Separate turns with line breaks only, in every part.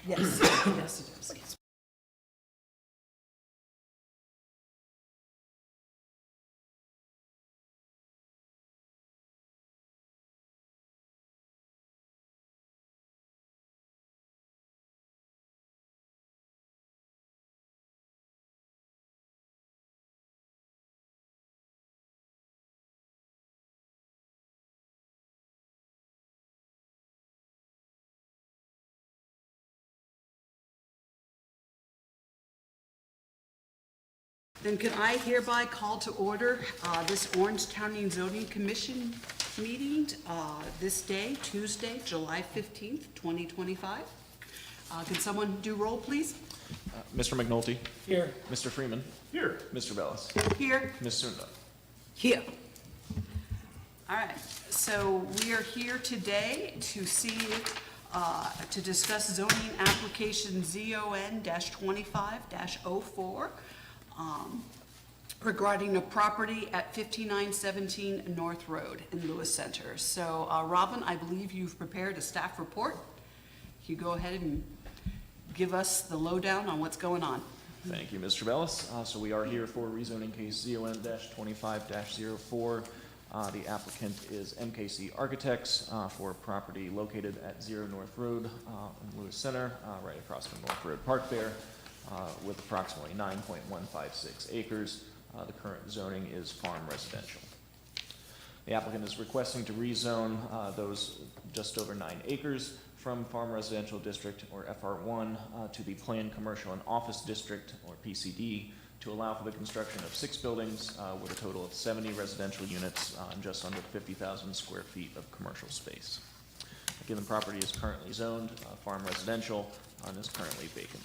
Yes, yes, it is. Then can I hereby call to order this Orange County Zoning Commission meeting this day, Tuesday, July 15th, 2025. Can someone do roll, please?
Mr. McNulty?
Here.
Mr. Freeman?
Here.
Mr. Bellis?
Here.
Ms. Sunda?
Here. All right, so we are here today to to discuss zoning application ZON-25-04 regarding a property at 5917 North Road in Lewis Center. So, Robin, I believe you've prepared a staff report. Can you go ahead and give us the lowdown on what's going on?
Thank you, Mr. Bellis. So we are here for rezoning case ZON-25-04. The applicant is MKC Architects for a property located at 0 North Road in Lewis Center, right across from North Road Park there, with approximately 9.156 acres. The current zoning is farm residential. The applicant is requesting to rezone those just over 9 acres from Farm Residential District, or FR1, to the Planned Commercial and Office District, or PCD, to allow for the construction of 6 buildings with a total of 70 residential units and just under 50,000 square feet of commercial space. Again, the property is currently zoned farm residential and is currently vacant.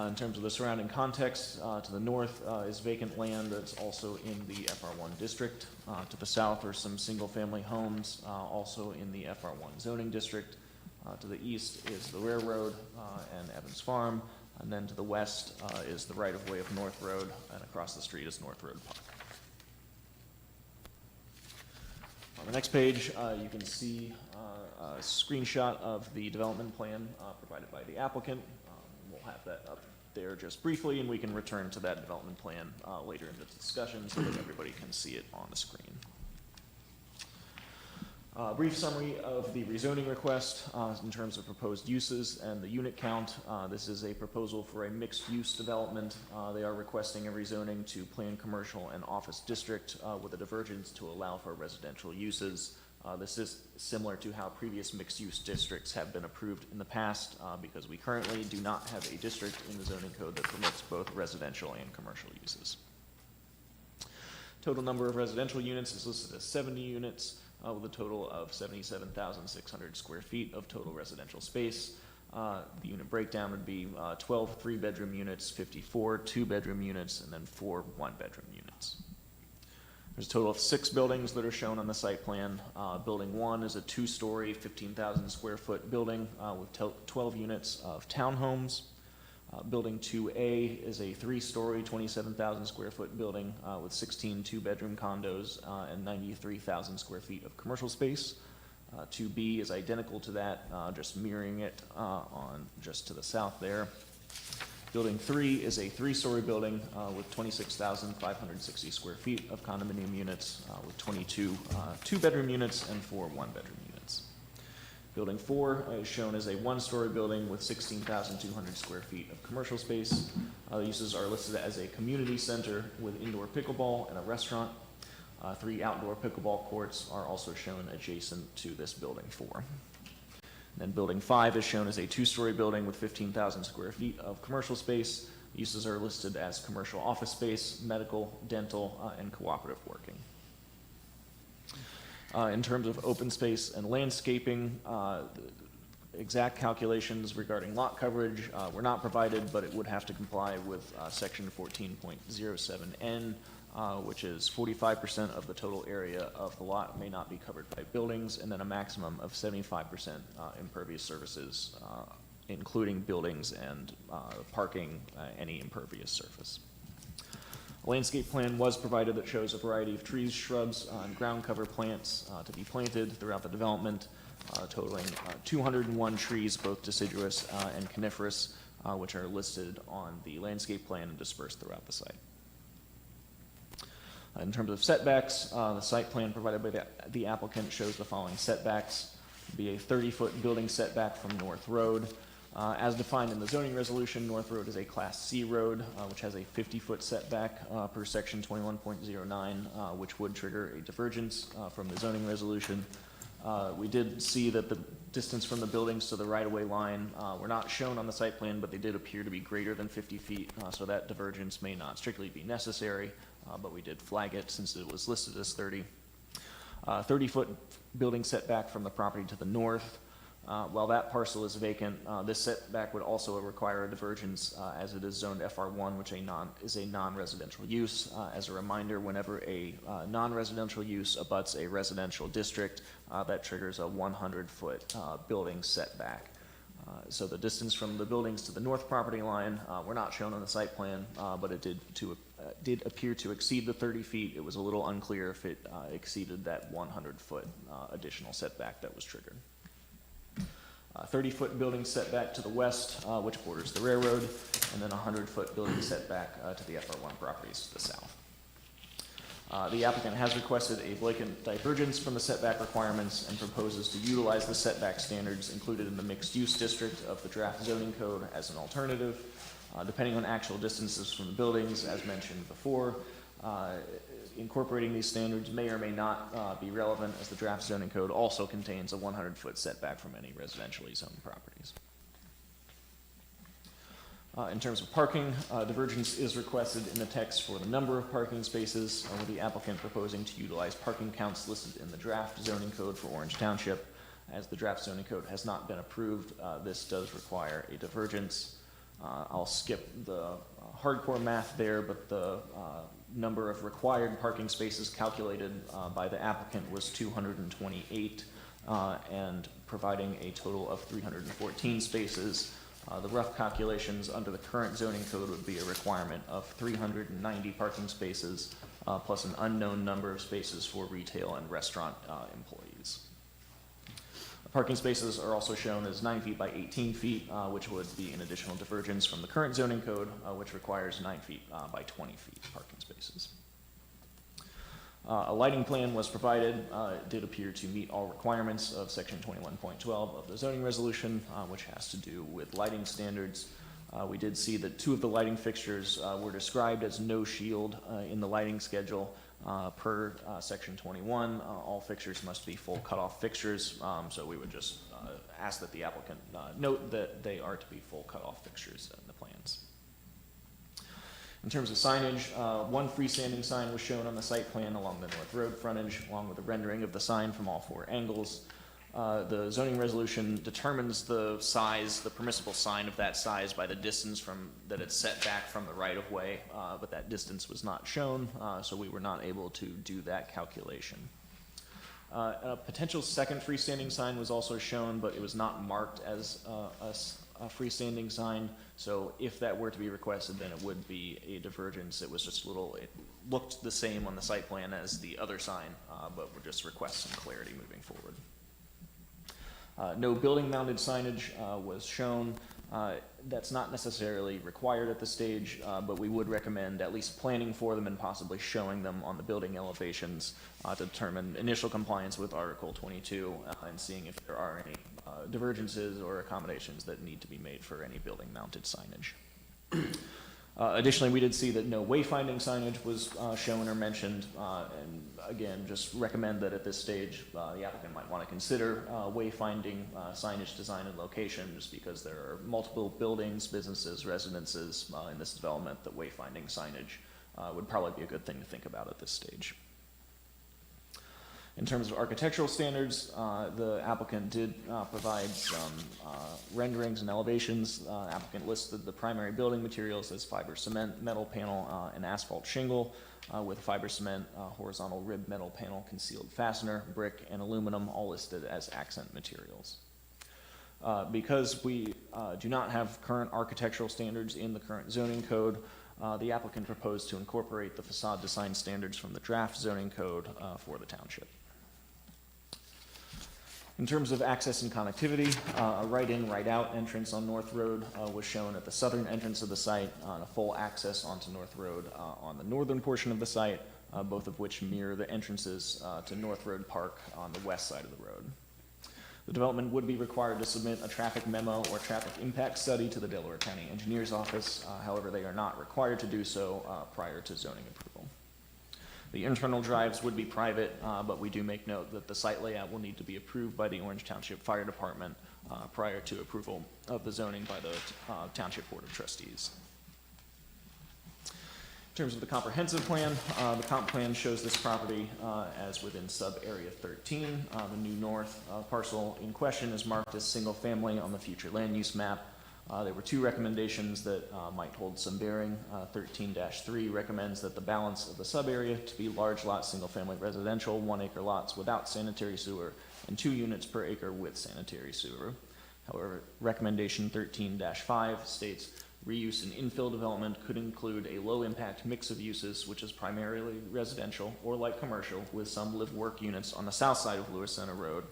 In terms of the surrounding context, to the north is vacant land that's also in the FR1 district. To the south are some single-family homes also in the FR1 zoning district. To the east is the railroad and Evans Farm, and then to the west is the right-of-way of North Road, and across the street is North Road Park. On the next page, you can see a screenshot of the development plan provided by the applicant. We'll have that up there just briefly, and we can return to that development plan later in the discussion so that everybody can see it on the screen. Brief summary of the rezoning request in terms of proposed uses and the unit count. This is a proposal for a mixed-use development. They are requesting a rezoning to Planned Commercial and Office District with a divergence to allow for residential uses. This is similar to how previous mixed-use districts have been approved in the past because we currently do not have a district in the zoning code that permits both residential and commercial uses. Total number of residential units is listed as 70 units with a total of 77,600 square feet of total residential space. The unit breakdown would be 12 3-bedroom units, 54 2-bedroom units, and then 4 1-bedroom units. There's a total of 6 buildings that are shown on the site plan. Building 1 is a 2-story, 15,000 square foot building with 12 units of townhomes. Building 2A is a 3-story, 27,000 square foot building with 16 2-bedroom condos and 93,000 square feet of commercial space. 2B is identical to that, just mirroring it on just to the south there. Building 3 is a 3-story building with 26,560 square feet of condominium units with 22 2-bedroom units and 4 1-bedroom units. Building 4 is shown as a 1-story building with 16,200 square feet of commercial space. The uses are listed as a community center with indoor pickleball and a restaurant. 3 outdoor pickleball courts are also shown adjacent to this building 4. Then building 5 is shown as a 2-story building with 15,000 square feet of commercial space. Uses are listed as commercial office space, medical, dental, and cooperative working. In terms of open space and landscaping, exact calculations regarding lot coverage were not provided, but it would have to comply with section 14.07N, which is 45% of the total area of the lot may not be covered by buildings, and then a maximum of 75% impervious surfaces, including buildings and parking, any impervious surface. A landscape plan was provided that shows a variety of trees, shrubs, and ground cover plants to be planted throughout the development. totaling 201 trees, both deciduous and coniferous, which are listed on the landscape plan and dispersed throughout the site. In terms of setbacks, the site plan provided by the applicant shows the following setbacks. Be a 30-foot building setback from North Road. As defined in the zoning resolution, North Road is a Class C road, which has a 50-foot setback per section 21.09, which would trigger a divergence from the zoning resolution. We did see that the distance from the buildings to the right-of-way line were not shown on the site plan, but they did appear to be greater than 50 feet, so that divergence may not strictly be necessary, but we did flag it since it was listed as 30. 30-foot building setback from the property to the north. While that parcel is vacant, this setback would also require a divergence as it is zoned FR1, which is a non-residential use. As a reminder, whenever a non-residential use abuts a residential district, that triggers a 100-foot building setback. So the distance from the buildings to the north property line were not shown on the site plan, but it did appear to exceed the 30 feet. It was a little unclear if it exceeded that 100-foot additional setback that was triggered. 30-foot building setback to the west, which borders the railroad, and then a 100-foot building setback to the FR1 properties to the south. The applicant has requested a vacant divergence from the setback requirements and proposes to utilize the setback standards included in the mixed-use district of the draft zoning code as an alternative. Depending on actual distances from the buildings, as mentioned before, incorporating these standards may or may not be relevant, as the draft zoning code also contains a 100-foot setback from any residentially zoned properties. In terms of parking, divergence is requested in the text for the number of parking spaces, with the applicant proposing to utilize parking counts listed in the draft zoning code for Orange Township. As the draft zoning code has not been approved, this does require a divergence. I'll skip the hardcore math there, but the number of required parking spaces calculated by the applicant was 228, and providing a total of 314 spaces. The rough calculations under the current zoning code would be a requirement of 390 parking spaces, plus an unknown number of spaces for retail and restaurant employees. Parking spaces are also shown as 9 feet by 18 feet, which would be an additional divergence from the current zoning code, which requires 9 feet by 20 feet parking spaces. A lighting plan was provided. It did appear to meet all requirements of section 21.12 of the zoning resolution, which has to do with lighting standards. We did see that 2 of the lighting fixtures were described as no shield in the lighting schedule. Per section 21, all fixtures must be full cutoff fixtures, so we would just ask that the applicant note that they are to be full cutoff fixtures in the plans. In terms of signage, 1 freestanding sign was shown on the site plan along the North Road frontage, along with a rendering of the sign from all 4 angles. The zoning resolution determines the size, the permissible sign of that size, by the distance that it's set back from the right-of-way, but that distance was not shown, so we were not able to do that calculation. A potential second freestanding sign was also shown, but it was not marked as a freestanding sign, so if that were to be requested, then it would be a divergence. It was just it looked the same on the site plan as the other sign, but we'll just request some clarity moving forward. No building-mounted signage was shown. That's not necessarily required at this stage, but we would recommend at least planning for them and possibly showing them on the building elevations to determine initial compliance with Article 22 and seeing if there are any divergences or accommodations that need to be made for any building-mounted signage. Additionally, we did see that no wayfinding signage was shown or mentioned, and again, just recommend that at this stage, the applicant might want to consider wayfinding signage design and location, just because there are multiple buildings, businesses, residences in this development that wayfinding signage would probably be a good thing to think about at this stage. In terms of architectural standards, the applicant did provide some renderings and elevations. Applicant listed the primary building materials as fiber cement, metal panel, and asphalt shingle, with fiber cement, horizontal rib metal panel, concealed fastener, brick, and aluminum, all listed as accent materials. Because we do not have current architectural standards in the current zoning code, the applicant proposed to incorporate the facade design standards from the draft zoning code for the township. In terms of access and connectivity, a right-in, right-out entrance on North Road was shown at the southern entrance of the site, and a full access onto North Road on the northern portion of the site, both of which mirror the entrances to North Road Park on the west side of the road. The development would be required to submit a traffic memo or traffic impact study to the Delaware County Engineers Office. However, they are not required to do so prior to zoning approval. The internal drives would be private, but we do make note that the site layout will need to be approved by the Orange Township Fire Department prior to approval of the zoning by the Township Board of Trustees. In terms of the comprehensive plan, the comp plan shows this property as within sub-area 13. The new north parcel in question is marked as single family on the future land use map. There were two recommendations that might hold some bearing. 13-3 recommends that the balance of the sub-area to be large lot, single-family residential, 1 acre lots without sanitary sewer, and 2 units per acre with sanitary sewer. However, recommendation 13-5 states reuse and infill development could include a low-impact mix of uses, which is primarily residential or light commercial, with some live-work units on the south side of Lewis Center Road.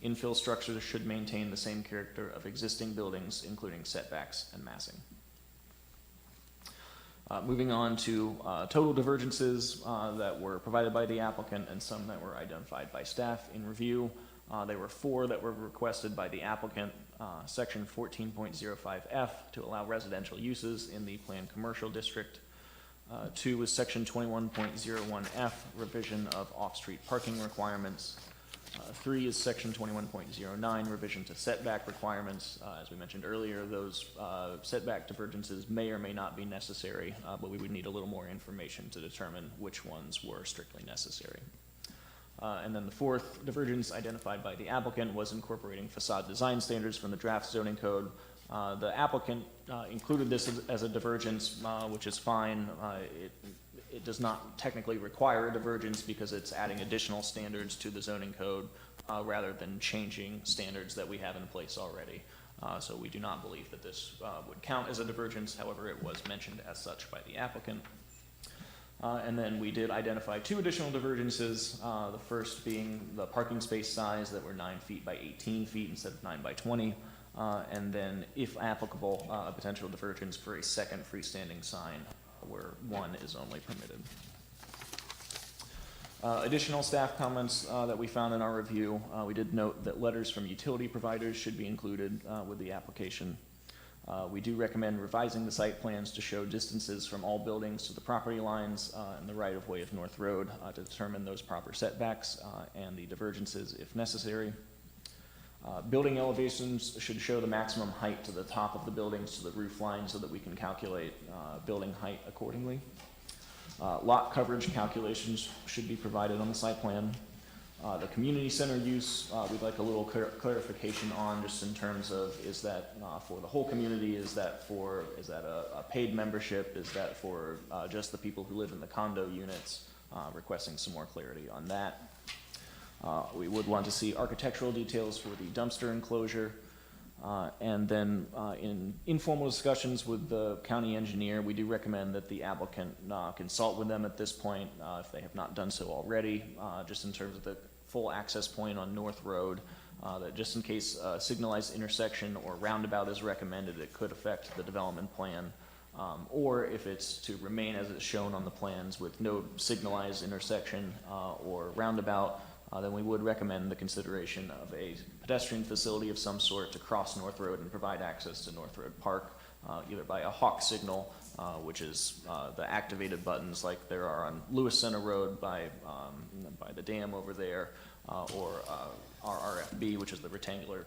Infill structures should maintain the same character of existing buildings, including setbacks and massing. Moving on to total divergences that were provided by the applicant and some that were identified by staff in review. There were 4 that were requested by the applicant. Section 14.05F to allow residential uses in the planned commercial district. 2 was section 21.01F, revision of off-street parking requirements. 3 is section 21.09, revision to setback requirements. As we mentioned earlier, those setback divergences may or may not be necessary, but we would need a little more information to determine which ones were strictly necessary. And then the 4th divergence identified by the applicant was incorporating facade design standards from the draft zoning code. The applicant included this as a divergence, which is fine. It does not technically require a divergence because it's adding additional standards to the zoning code rather than changing standards that we have in place already. So we do not believe that this would count as a divergence. However, it was mentioned as such by the applicant. And then we did identify 2 additional divergences, the first being the parking space size that were 9 feet by 18 feet instead of 9 by 20. And then, if applicable, a potential divergence for a second freestanding sign where 1 is only permitted. Additional staff comments that we found in our review, we did note that letters from utility providers should be included with the application. We do recommend revising the site plans to show distances from all buildings to the property lines and the right-of-way of North Road to determine those proper setbacks and the divergences if necessary. Building elevations should show the maximum height to the top of the buildings to the roof line so that we can calculate building height accordingly. Lot coverage calculations should be provided on the site plan. The community center use, we'd like a little clarification on, just in terms of, is that for the whole community? Is that a paid membership? Is that for just the people who live in the condo units? Requesting some more clarity on that. We would want to see architectural details for the dumpster enclosure. And then in informal discussions with the county engineer, we do recommend that the applicant consult with them at this point if they have not done so already, just in terms of the full access point on North Road, that just in case a signalized intersection or roundabout is recommended, it could affect the development plan. Or if it's to remain as it's shown on the plans with no signalized intersection or roundabout, then we would recommend the consideration of a pedestrian facility of some sort to cross North Road and provide access to North Road Park, either by a hawk signal, which is the activated buttons like there are on Lewis Center Road by the dam over there, or RRFB, which is the rectangular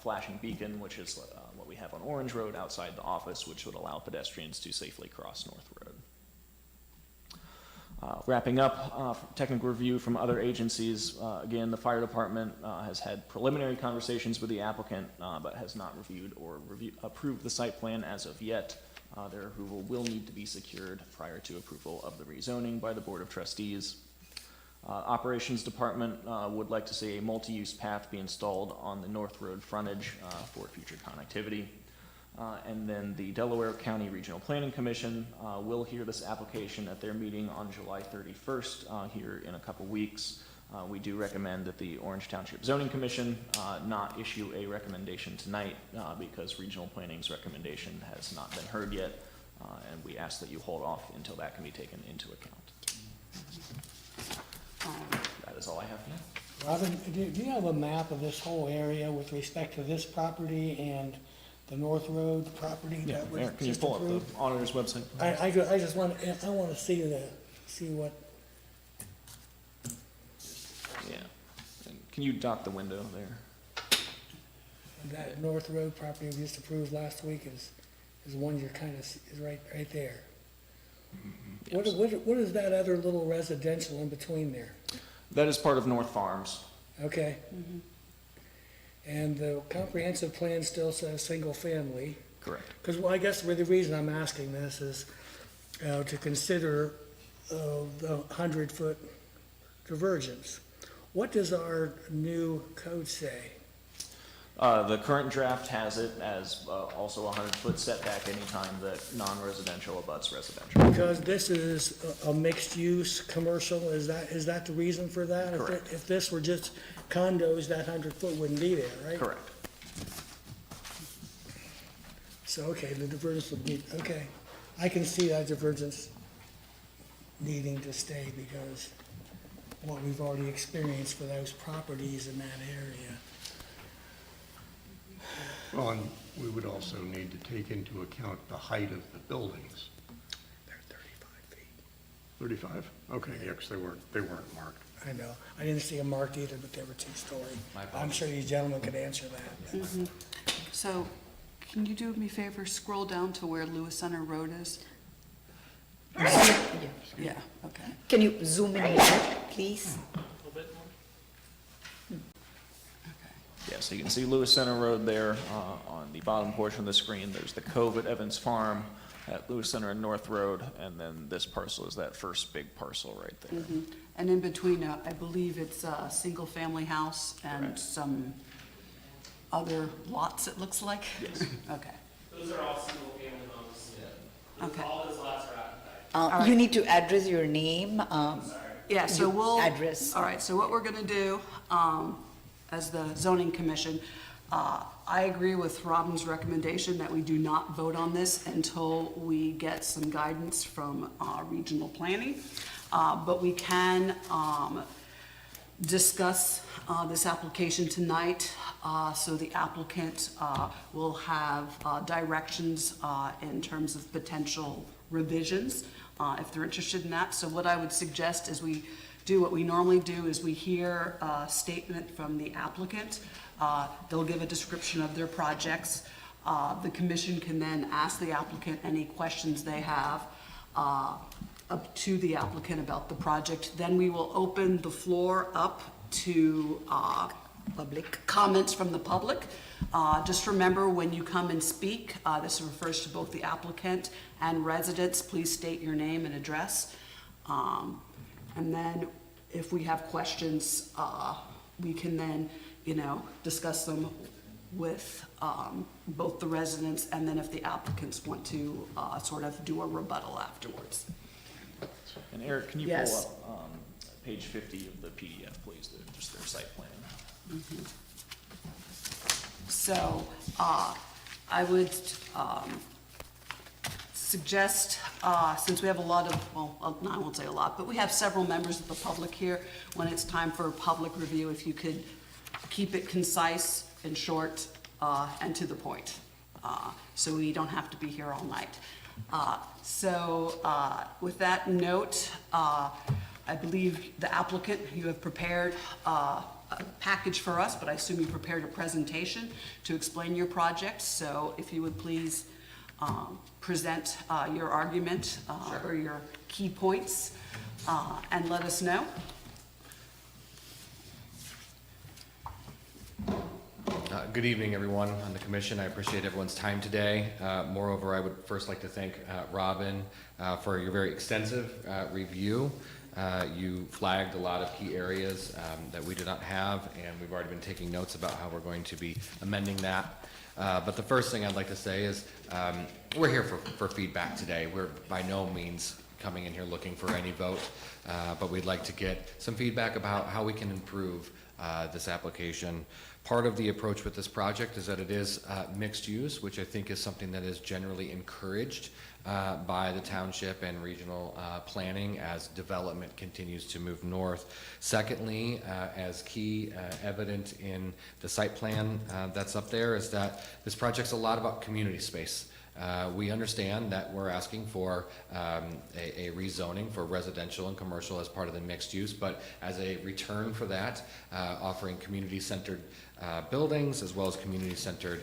flashing beacon, which is what we have on Orange Road outside the office, which would allow pedestrians to safely cross North Road. Wrapping up, technical review from other agencies. Again, the fire department has had preliminary conversations with the applicant, but has not reviewed or approved the site plan as of yet. Their approval will need to be secured prior to approval of the rezoning by the Board of Trustees. Operations department would like to see a multi-use path be installed on the North Road frontage for future connectivity. And then the Delaware County Regional Planning Commission will hear this application at their meeting on July 31st here in a couple weeks. We do recommend that the Orange Township Zoning Commission not issue a recommendation tonight because regional planning's recommendation has not been heard yet, and we ask that you hold off until that can be taken into account. That is all I have for now.
Robin, do you have a map of this whole area with respect to this property and the North Road property that was
Eric, can you
just
pull up
approved?
the auditor's website?
I just want, I want to see what,
Yeah. And can you dock the window there?
that North Road property we just approved last week is one you're kind of, is right there. What is that other little residential in between there?
That is part of North Farms.
Okay. And the comprehensive plan still says single family.
Correct.
Because, well, I guess the reason I'm asking this is to consider the 100-foot divergence. What does our new code say?
The current draft has it as also a 100-foot setback anytime that non-residential abuts residential.
Because this is a mixed-use commercial, is that the reason for that?
Correct.
If this were just condos, that 100-foot wouldn't be there, right?
Correct.
So, okay, the divergence would be, okay. I can see that divergence needing to stay because what we've already experienced for those properties in that area.
Well, and we would also need to take into account the height of the buildings.
They're 35 feet.
35? Okay, yeah, 'cause they weren't marked.
I know. I didn't see them marked either, but they were two-story.
My
I'm
apologies.
sure these gentlemen could answer that.
So, can you do me a favor, scroll down to where Lewis Center Road is? Yeah, okay.
Can you zoom in here, please?
Yeah, so you can see Lewis Center Road there on the bottom portion of the screen. There's the Cove at Evans Farm, at Lewis Center and North Road, and then this parcel is that first big parcel right there.
And in between, I believe it's a single-family house and
Correct.
some other lots, it looks like?
Yes.
Okay,
Those are all single-family homes.
okay.
All those lots are occupied.
You need to address your name.
Yeah, so we'll.
Address.
All right, so what we're gonna do, as the zoning commission, I agree with Robin's recommendation that we do not vote on this until we get some guidance from, regional planning. But we can, discuss, this application tonight, so the applicant, will have, directions, in terms of potential revisions, if they're interested in that. So what I would suggest is we do what we normally do, is we hear a statement from the applicant. They'll give a description of their projects. The commission can then ask the applicant any questions they have up to the applicant about the project. Then we will open the floor up to
Public.
comments from the public. Just remember, when you come and speak, this refers to both the applicant and residents, please state your name and address. And then if we have questions, we can then, discuss them with both the residents, and then if the applicants want to sort of do a rebuttal afterwards.
And Eric, can you pull
Yes.
up page 50 of the PDF, please, just their site plan?
So, I would, suggest, since we have a lot of, well, no, I won't say a lot, but we have several members of the public here, when it's time for public review, if you could keep it concise and short, and to the point, so we don't have to be here all night. With that note, I believe the applicant, you have prepared, a package for us, but I assume you prepared a presentation to explain your project, so if you would please present your argument or your key points and let us know.
Good evening, everyone on the commission. I appreciate everyone's time today. Moreover, I would first like to thank Robin for your very extensive review. You flagged a lot of key areas that we did not have, and we've already been taking notes about how we're going to be amending that. But the first thing I'd like to say is we're here for feedback today. We're by no means coming in here looking for any vote, but we'd like to get some feedback about how we can improve this application. Part of the approach with this project is that it is mixed use, which I think is something that is generally encouraged by the township and regional planning as development continues to move north. Secondly, as key evident in the site plan that's up there, is that this project's a lot about community space. We understand that we're asking for a rezoning for residential and commercial as part of the mixed use, but as a return for that, offering community-centered buildings as well as community-centered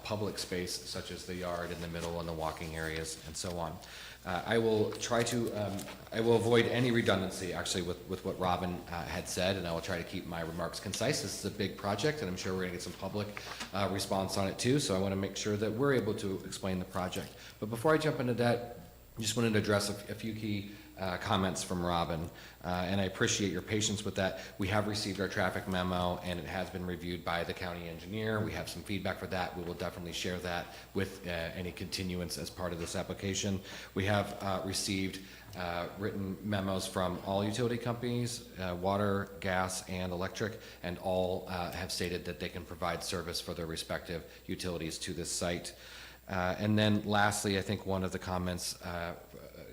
public space such as the yard in the middle and the walking areas and so on. I will try to, I will avoid any redundancy actually with what Robin had said, and I will try to keep my remarks concise. This is a big project, and I'm sure we're gonna get some public response on it too, so I wanna make sure that we're able to explain the project. But before I jump into that, I just wanted to address a few key comments from Robin, and I appreciate your patience with that. We have received our traffic memo, and it has been reviewed by the county engineer. We have some feedback for that. We will definitely share that with any continuance as part of this application. We have received written memos from all utility companies, water, gas, and electric, and all have stated that they can provide service for their respective utilities to this site. And then lastly, I think one of the comments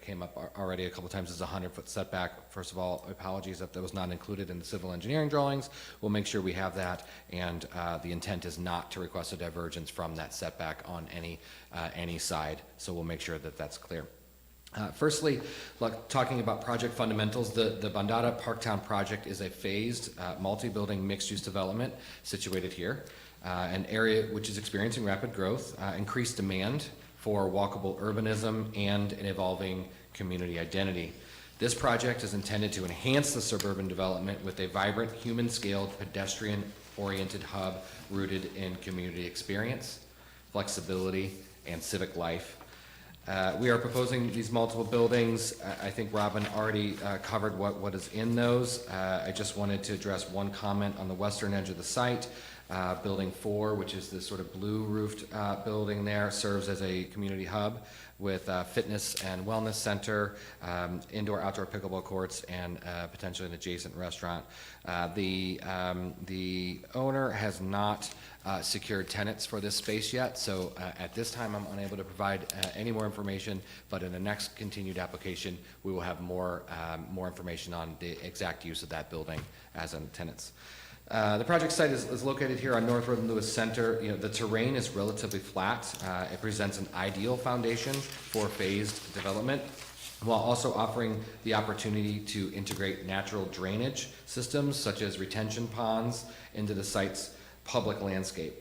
came up already a couple times is a 100-foot setback. First of all, apologies that was not included in the civil engineering drawings. We'll make sure we have that, and the intent is not to request a divergence from that setback on any side, so we'll make sure that that's clear. Firstly, talking about project fundamentals, the Bondada Parktown project is a phased, multi-building mixed-use development situated here, an area which is experiencing rapid growth, increased demand for walkable urbanism, and an evolving community identity. This project is intended to enhance the suburban development with a vibrant, human-scaled, pedestrian-oriented hub rooted in community experience, flexibility, and civic life. We are proposing these multiple buildings. I think Robin already covered what is in those. I just wanted to address one comment on the western edge of the site. Building 4, which is this sort of blue roofed building there, serves as a community hub with fitness and wellness center, indoor outdoor pickleball courts, and potentially an adjacent restaurant. The owner has not secured tenants for this space yet, so at this time I'm unable to provide any more information, but in the next continued application we will have more information on the exact use of that building as in tenants. The project site is located here on North Road and Lewis Center. The terrain is relatively flat. It presents an ideal foundation for phased development, while also offering the opportunity to integrate natural drainage systems such as retention ponds into the site's public landscape.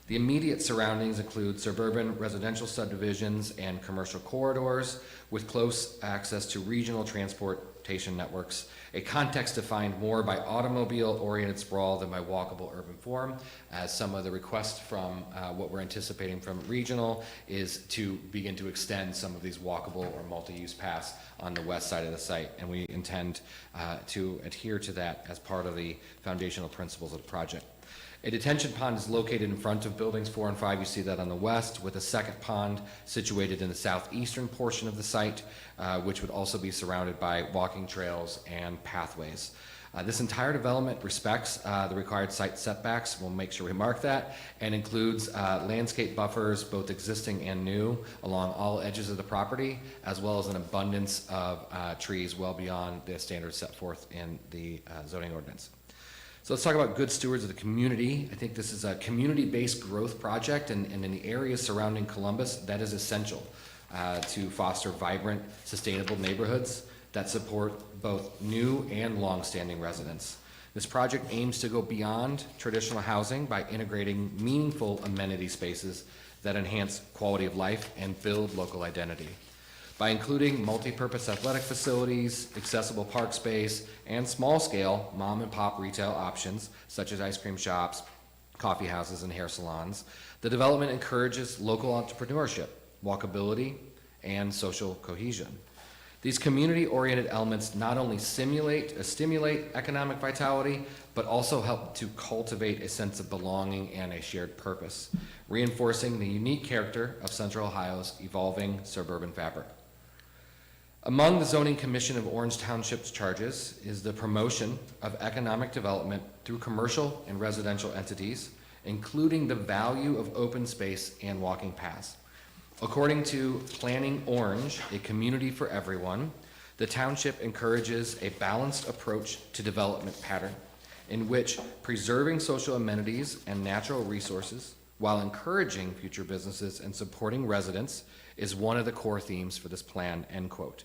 The immediate surroundings include suburban residential subdivisions and commercial corridors with close access to regional transportation networks, a context defined more by automobile-oriented sprawl than by walkable urban form, as some of the requests from what we're anticipating from regional is to begin to extend some of these walkable or multi-use paths on the west side of the site, and we intend to adhere to that as part of the foundational principles of the project. A detention pond is located in front of buildings 4 and 5. You see that on the west, with a second pond situated in the southeastern portion of the site, which would also be surrounded by walking trails and pathways. This entire development respects the required site setbacks. We'll make sure we mark that, and includes landscape buffers, both existing and new, along all edges of the property, as well as an abundance of trees well beyond the standards set forth in the zoning ordinance. So let's talk about good stewards of the community. I think this is a community-based growth project, and in the areas surrounding Columbus, that is essential to foster vibrant, sustainable neighborhoods that support both new and long-standing residents. This project aims to go beyond traditional housing by integrating meaningful amenity spaces that enhance quality of life and build local identity. By including multi-purpose athletic facilities, accessible park space, and small-scale mom-and-pop retail options, such as ice cream shops, coffee houses, and hair salons, the development encourages local entrepreneurship, walkability, and social cohesion. These community-oriented elements not only stimulate economic vitality, but also help to cultivate a sense of belonging and a shared purpose, reinforcing the unique character of Central Ohio's evolving suburban fabric. Among the Zoning Commission of Orange Township's charges is the promotion of economic development through commercial and residential entities, including the value of open space and walking paths. According to Planning Orange, a community for everyone, the township encourages a balanced approach to development pattern in which preserving social amenities and natural resources while encouraging future businesses and supporting residents is one of the core themes for this plan, end quote.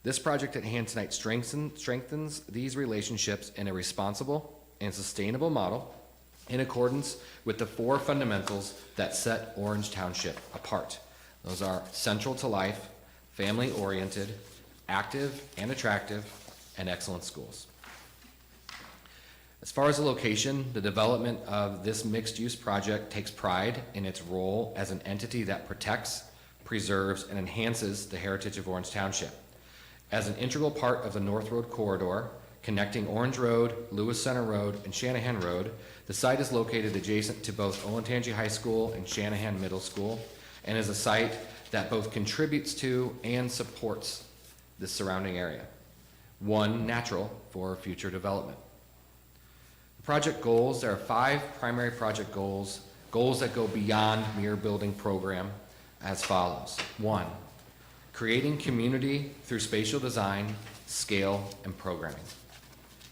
This project at hand tonight strengthens these relationships in a responsible and sustainable model in accordance with the 4 fundamentals that set Orange Township apart. Those are central to life, family-oriented, active and attractive, and excellent schools. As far as the location, the development of this mixed-use project takes pride in its role as an entity that protects, preserves, and enhances the heritage of Orange Township. As an integral part of the North Road corridor, connecting Orange Road, Lewis Center Road, and Shanahan Road, the site is located adjacent to both Olentangy High School and Shanahan Middle School, and is a site that both contributes to and supports the surrounding area. One natural for future development. The project goals, there are 5 primary project goals that go beyond mere building program as follows. 1, creating community through spatial design, scale, and programming.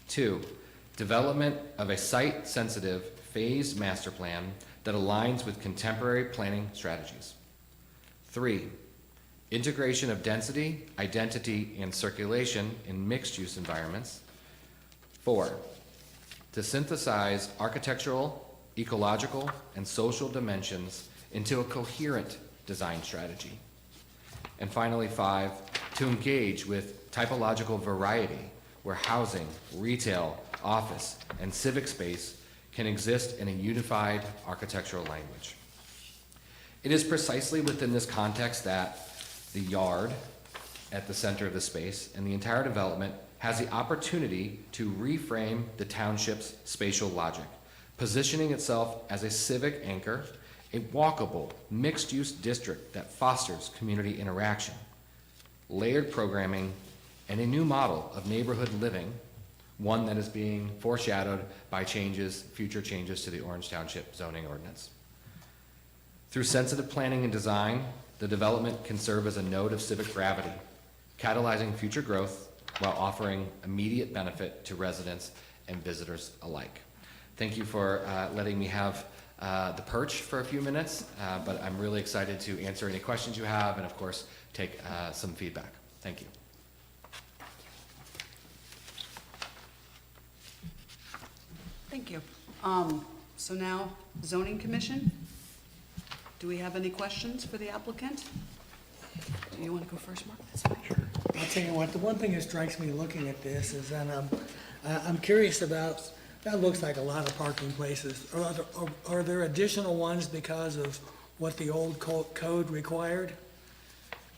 2, development of a site-sensitive, phased master plan that aligns with contemporary planning strategies. 3, integration of density, identity, and circulation in mixed-use environments. 4, to synthesize architectural, ecological, and social dimensions into a coherent design strategy. And finally, 5, to engage with typological variety where housing, retail, office, and civic space can exist in a unified architectural language. It is precisely within this context that the yard at the center of the space and the entire development has the opportunity to reframe the township's spatial logic, positioning itself as a civic anchor, a walkable, mixed-use district that fosters community interaction, layered programming, and a new model of neighborhood living, one that is being foreshadowed by future changes to the Orange Township zoning ordinance. Through sensitive planning and design, the development can serve as a node of civic gravity, catalyzing future growth while offering immediate benefit to residents and visitors alike. Thank you for letting me have the perch for a few minutes, but I'm really excited to answer any questions you have and, of course, take some feedback. Thank you.
Thank you. So now, Zoning Commission, do we have any questions for the applicant? Do you want to go first, Mark? That's fine. Sure.
I'll tell you what, the one thing that strikes me looking at this is that I'm curious about, that looks like a lot of parking places. Are there additional ones because of what the old code required?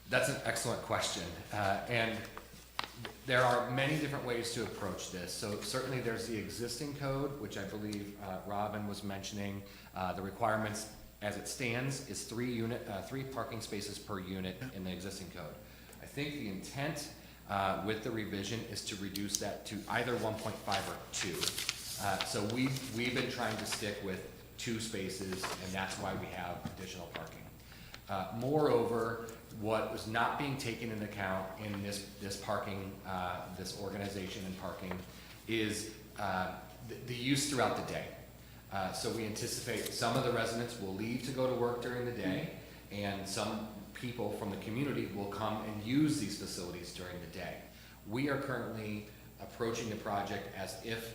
That's an excellent question. And there are many different ways to approach this. So certainly there's the existing code, which I believe Robin was mentioning. The requirements as it stands is 3 parking spaces per unit in the existing code. I think the intent with the revision is to reduce that to either 1.5 or 2. So we've been trying to stick with 2 spaces, and that's why we have additional parking. Moreover, what was not being taken into account in this parking, this organization and parking, is the use throughout the day. So we anticipate some of the residents will leave to go to work during the day, and some people from the community will come and use these facilities during the day. We are currently approaching the project as if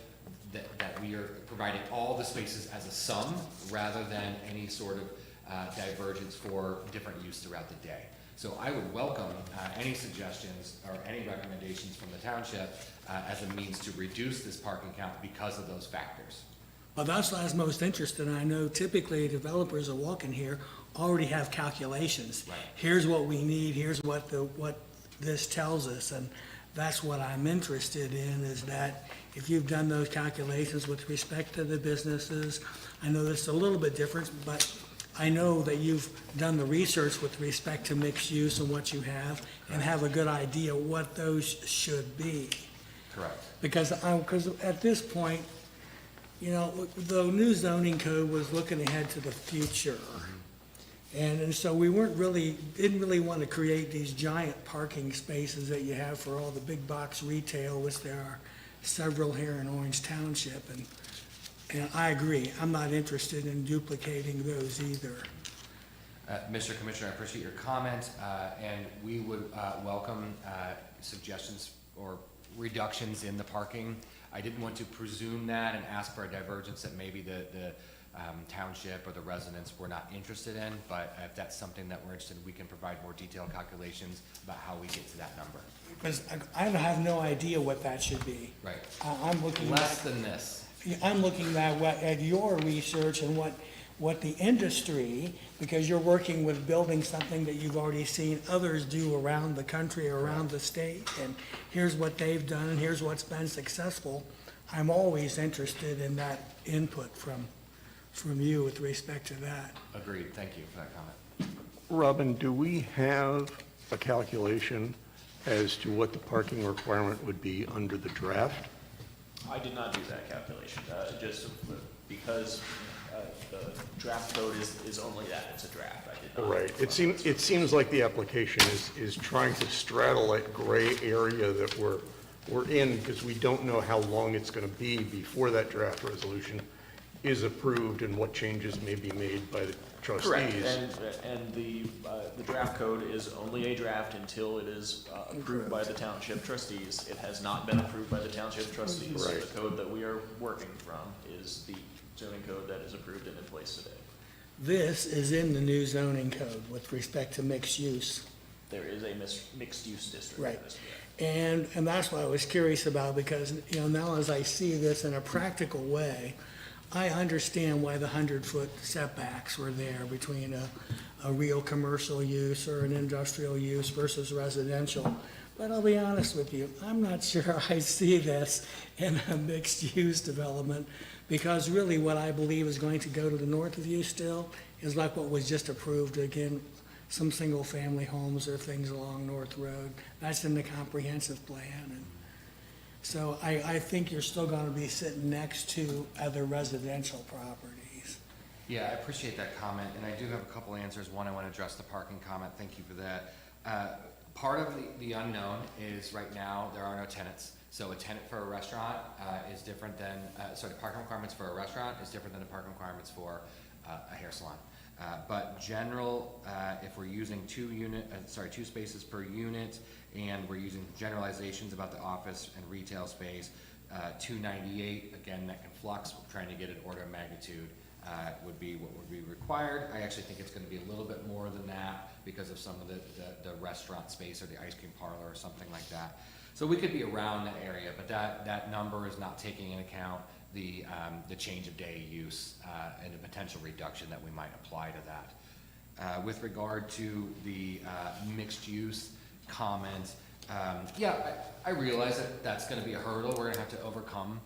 that we are providing all the spaces as a sum rather than any sort of divergence for different use throughout the day. So I would welcome any suggestions or any recommendations from the township as a means to reduce this parking count because of those factors.
Well, that's what I was most interested in. I know typically developers that walk in here already have calculations.
Right.
Here's what we need, here's what this tells us, and that's what I'm interested in, is that if you've done those calculations with respect to the businesses, I know that's a little bit different, but I know that you've done the research with respect to mixed use and what you have, and have a good idea what those should be.
Correct.
Because at this point, you know, the new zoning code was looking ahead to the future. And so we didn't really want to create these giant parking spaces that you have for all the big box retail, which there are several here in Orange Township. And I agree, I'm not interested in duplicating those either.
Mr. Commissioner, I appreciate your comment, and we would welcome suggestions or reductions in the parking. I didn't want to presume that and ask for a divergence that maybe the township or the residents were not interested in, but if that's something that we're interested in, we can provide more detailed calculations about how we get to that number.
Because I have no idea what that should be.
Right.
I'm looking
Less
at,
than this.
I'm looking at your research and what the industry, because you're working with building something that you've already seen others do around the country, around the state, and here's what they've done, and here's what's been successful. I'm always interested in that input from you with respect to that.
Agreed. Thank you for that comment.
Robin, do we have a calculation as to what the parking requirement would be under the draft?
I did not do that calculation, just because the draft code is only that, it's a draft. I did not.
Right. It seems like the application is trying to straddle that gray area that we're in, because we don't know how long it's going to be before that draft resolution is approved and what changes may be made by the trustees.
Correct, and the draft code is only a draft until it is approved by the township trustees. It has not been approved by the township trustees. So
Right.
the code that we are working from is the zoning code that is approved and in place today.
This is in the new zoning code with respect to mixed use.
There is a mixed-use district.
Right.
that is correct.
And that's what I was curious about, because, you know, now as I see this in a practical way, I understand why the 100-foot setbacks were there between a real commercial use or an industrial use versus residential. But I'll be honest with you, I'm not sure I see this in a mixed-use development, because really what I believe is going to go to the north of you still is like what was just approved, again, some single-family homes or things along North Road. That's in the comprehensive plan. And so I think you're still gonna be sitting next to other residential properties.
Yeah, I appreciate that comment, and I do have a couple answers. One, I want to address the parking comment. Thank you for that. Part of the unknown is right now, there are no tenants. So a tenant for a restaurant is different than, parking requirements for a restaurant is different than the parking requirements for a hair salon. But if we're using two spaces per unit, and we're using generalizations about the office and retail space, 298, again, that can flux, we're trying to get an order of magnitude, would be what would be required. I actually think it's gonna be a little bit more than that because of some of the restaurant space or the ice cream parlor or something like that. So we could be around that area, but that number is not taking into account the change of day use and the potential reduction that we might apply to that. With regard to the mixed use comment, I realize that that's gonna be a hurdle we're gonna have to overcome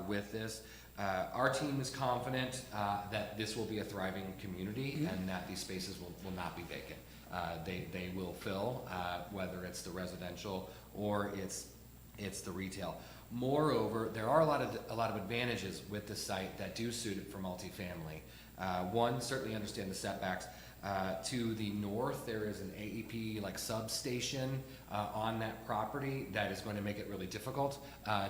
with this. Our team is confident that this will be a thriving community and that these spaces will not be vacant. They will fill, whether it's the residential or it's the retail. Moreover, there are a lot of advantages with the site that do suit it for multifamily. One, certainly understand the setbacks. To the north, there is an AEP substation on that property that is going to make it really difficult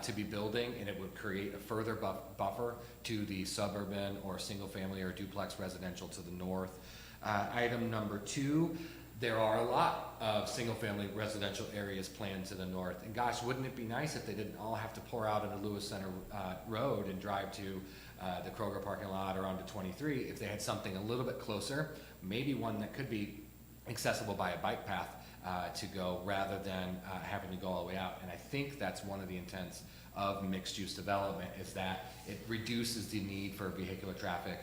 to be building, and it would create a further buffer to the suburban or single family or duplex residential to the north. Item number 2, there are a lot of single family residential areas planned to the north. And gosh, wouldn't it be nice if they didn't all have to pour out into Lewis Center Road and drive to the Kroger parking lot or onto 23, if they had something a little bit closer, maybe one that could be accessible by a bike path to go rather than having to go all the way out. And I think that's one of the intents of mixed use development, is that it reduces the need for vehicular traffic,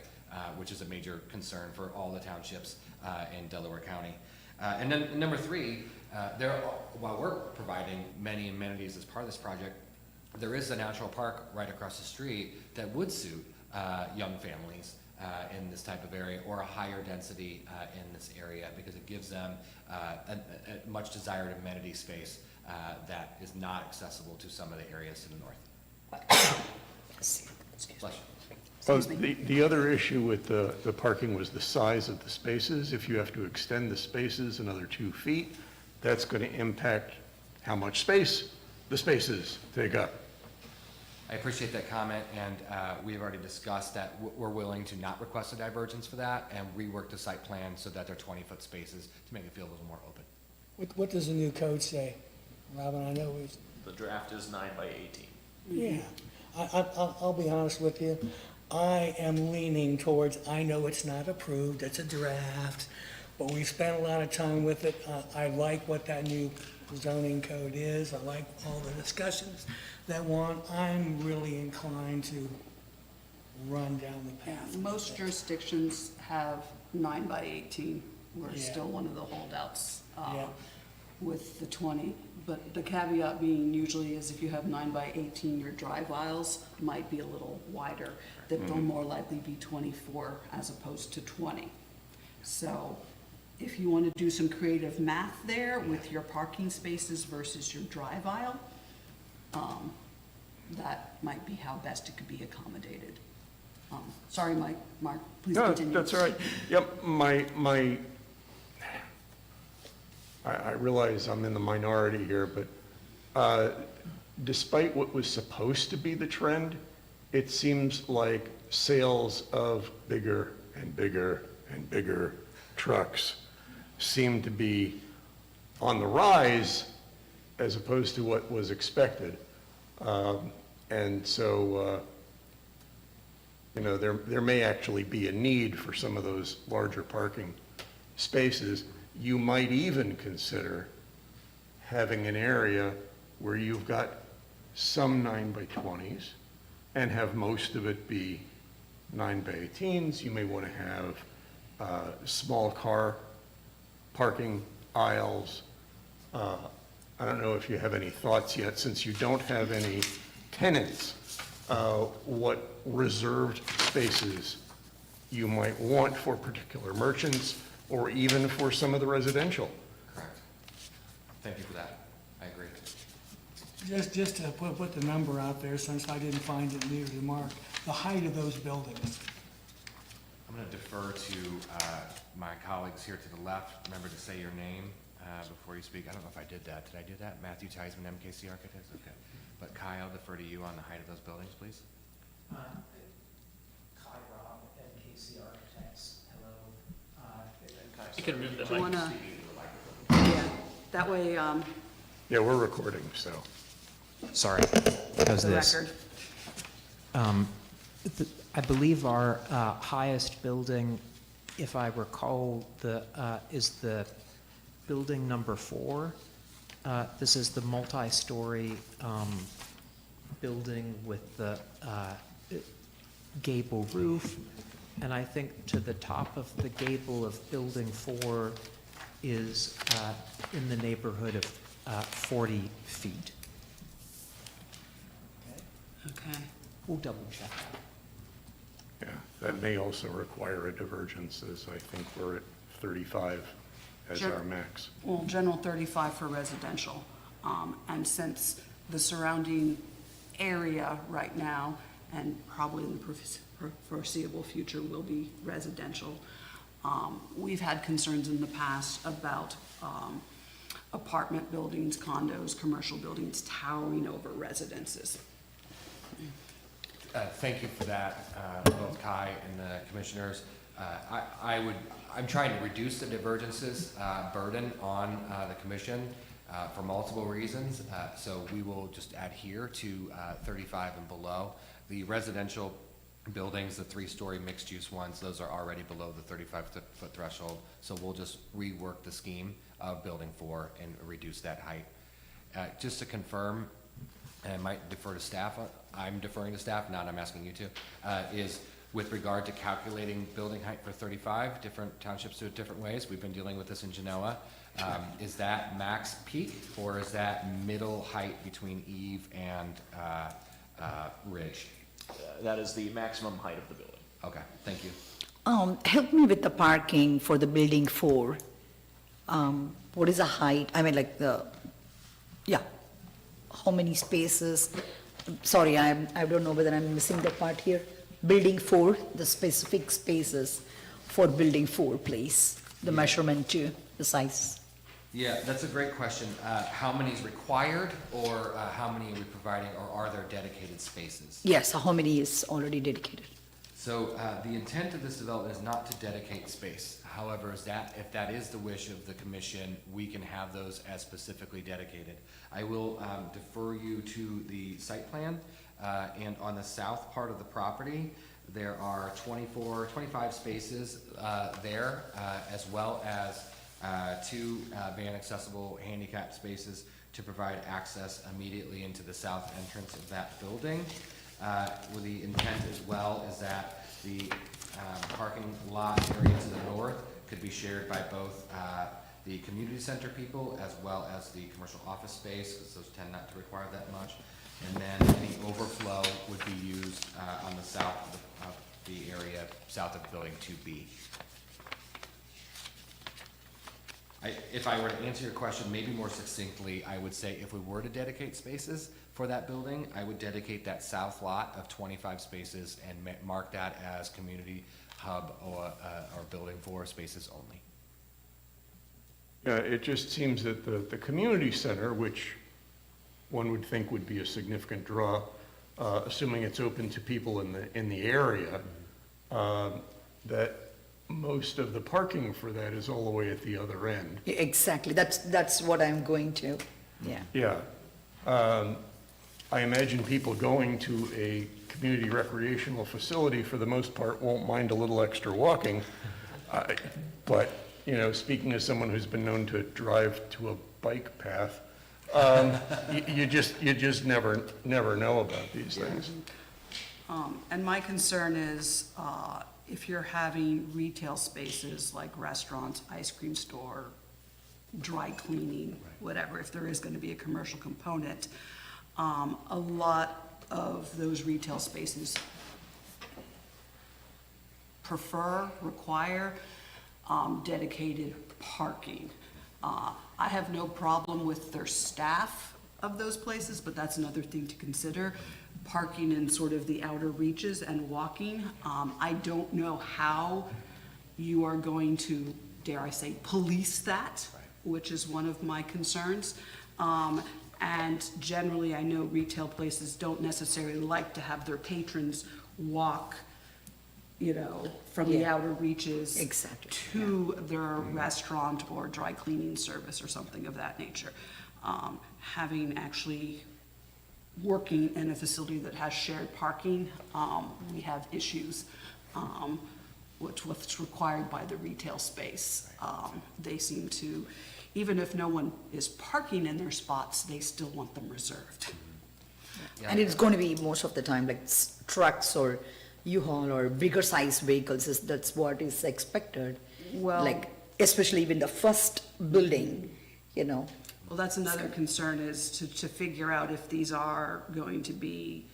which is a major concern for all the townships in Delaware County. And then number 3, while we're providing many amenities as part of this project, there is a natural park right across the street that would suit young families in this type of area, or a higher density in this area, because it gives them a much desired amenity space that is not accessible to some of the areas to the north. Bless you.
Oh, the other issue with the parking was the size of the spaces. If you have to extend the spaces another 2 feet, that's going to impact how much space the spaces take up.
I appreciate that comment, and we've already discussed that we're willing to not request a divergence for that and rework the site plan so that they're 20-foot spaces to make it feel a little more open.
What does the new code say? Robin, I know it's,
The draft is 9 by 18.
yeah. I'll be honest with you. I am leaning towards, I know it's not approved, it's a draft, but we spent a lot of time with it. I like what that new zoning code is. I like all the discussions that went. I'm really inclined to run down the
Yeah,
path.
most jurisdictions have 9 by 18. We're
Yeah.
still one of the holdouts
Yeah.
with the 20. But the caveat being usually is if you have 9 by 18, your drive aisles might be a little wider, that they'll more likely be 24 as opposed to 20. So if you want to do some creative math there with your parking spaces versus your drive aisle, that might be how best it could be accommodated. Sorry, Mark, please
No,
continue.
that's all right. Yep, I realize I'm in the minority here, but despite what was supposed to be the trend, it seems like sales of bigger and bigger and bigger trucks seem to be on the rise as opposed to what was expected. And so, there may actually be a need for some of those larger parking spaces. You might even consider having an area where you've got some 9 by 20s and have most of it be 9 by 18s. You may want to have small car parking aisles. I don't know if you have any thoughts yet, since you don't have any tenants, what reserved spaces you might want for particular merchants or even for some of the residential.
Correct. Thank you for that. I agree.
Just to put the number out there, since I didn't find it near the mark, the height of those buildings.
I'm going to defer to my colleagues here to the left. Remember to say your name before you speak. I don't know if I did that. Did I do that? Matthew Theismann, MKC Architects? Okay. But Kai, I'll defer to you on the height of those buildings, please.
Kai Robb, MKC Architects, hello.
You can move the
Do you
mic.
wanna, yeah, that way,
Yeah, we're recording, so.
Sorry, how's
the
this?
record.
I believe our highest building, if I recall, is the building number 4. This is the multi-story building with the gable roof. And I think to the top of the gable of building 4 is in the neighborhood of 40 feet.
Okay.
We'll double check that.
Yeah, that may also require a divergence, as I think we're at 35 as
Sure.
our max.
Well, general 35 for residential. And since the surrounding area right now, and probably in the foreseeable future will be residential, we've had concerns in the past about apartment buildings, condos, commercial buildings towering over residences.
Thank you for that, both Kai and the commissioners. I'm trying to reduce the divergences burden on the commission for multiple reasons. So we will just adhere to 35 and below. The residential buildings, the 3-story mixed-use ones, those are already below the 35-foot threshold. So we'll just rework the scheme of building 4 and reduce that height. Just to confirm, and I might defer to staff, I'm deferring to staff, not I'm asking you to, is with regard to calculating building height for 35, different townships do it different ways. We've been dealing with this in Genoa. Is that max peak, or is that middle height between eave and ridge?
That is the maximum height of the building.
Okay, thank you.
Help me with the parking for the building 4. What is the height? I mean, like yeah, how many spaces? Sorry, I don't know whether I'm missing that part here. Building 4, the specific spaces for building 4, please. The measurement too, the size.
Yeah, that's a great question. How many is required, or how many are we providing, or are there dedicated spaces?
Yes, how many is already dedicated?
So the intent of this development is not to dedicate space. However, if that is the wish of the commission, we can have those as specifically dedicated. I will defer you to the site plan, and on the south part of the property, there are 25 spaces there, as well as 2 van-accessible handicap spaces to provide access immediately into the south entrance of that building. With the intent as well is that the parking lot area to the north could be shared by both the community center people as well as the commercial office space, because those tend not to require that much. And then any overflow would be used on the south of the area, south of building 2B. If I were to answer your question maybe more succinctly, I would say if we were to dedicate spaces for that building, I would dedicate that south lot of 25 spaces and mark that as community hub or building 4 spaces only.
Yeah, it just seems that the community center, which one would think would be a significant draw, assuming it's open to people in the area, that most of the parking for that is all the way at the other end.
Exactly, that's what I'm going to, yeah.
Yeah. I imagine people going to a community recreational facility, for the most part, won't mind a little extra walking. But, you know, speaking as someone who's been known to drive to a bike path, you just never know about these things.
And my concern is, if you're having retail spaces like restaurants, ice cream store, dry cleaning, whatever, if there is gonna be a commercial component, a lot of those retail spaces require dedicated parking. I have no problem with their staff of those places, but that's another thing to consider. Parking in sort of the outer reaches and walking. I don't know how you are going to, dare I say, police that, which is one of my concerns. And generally, I know retail places don't necessarily like to have their patrons walk, you know, from the
Yeah.
outer reaches
Exactly,
to their restaurant or dry cleaning service or something of that nature. Having actually working in a facility that has shared parking, we have issues, what's required by the retail space. They seem to, even if no one is parking in their spots, they still want them reserved.
Yeah.
And it's going to be most of the time like trucks or U-Haul or bigger size vehicles, that's what is expected.
Well-
Like, especially in the first building, you know.
Well, that's another concern, is to figure out if these are going to be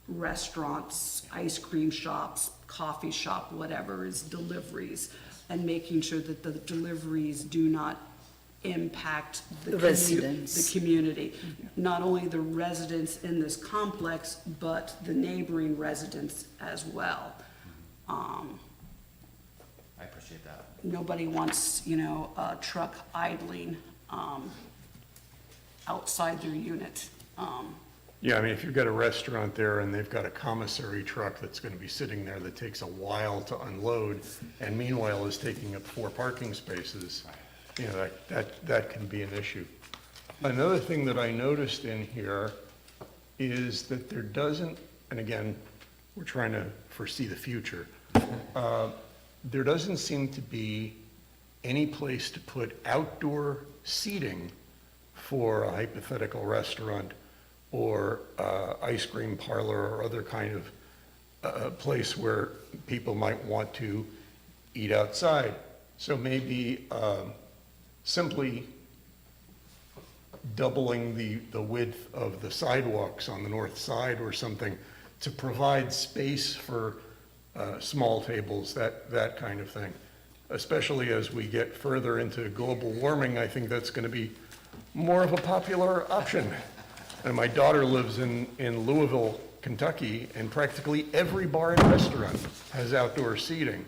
restaurants, ice cream shops, coffee shop, whatever, is deliveries, and making sure that the deliveries do not impact the
Residents.
the community. Not only the residents in this complex, but the neighboring residents as well.
I appreciate that.
Nobody wants, you know, a truck idling outside their unit.
Yeah, I mean, if you've got a restaurant there and they've got a commissary truck that's gonna be sitting there that takes a while to unload, and meanwhile is taking up 4 parking spaces, you know, that can be an issue. Another thing that I noticed in here is that there doesn't, and again, we're trying to foresee the future, there doesn't seem to be any place to put outdoor seating for a hypothetical restaurant or ice cream parlor or other kind of place where people might want to eat outside. So maybe simply doubling the width of the sidewalks on the north side or something to provide space for small tables, that kind of thing. Especially as we get further into global warming, I think that's going to be more of a popular option. And my daughter lives in Louisville, Kentucky, and practically every bar and restaurant has outdoor seating.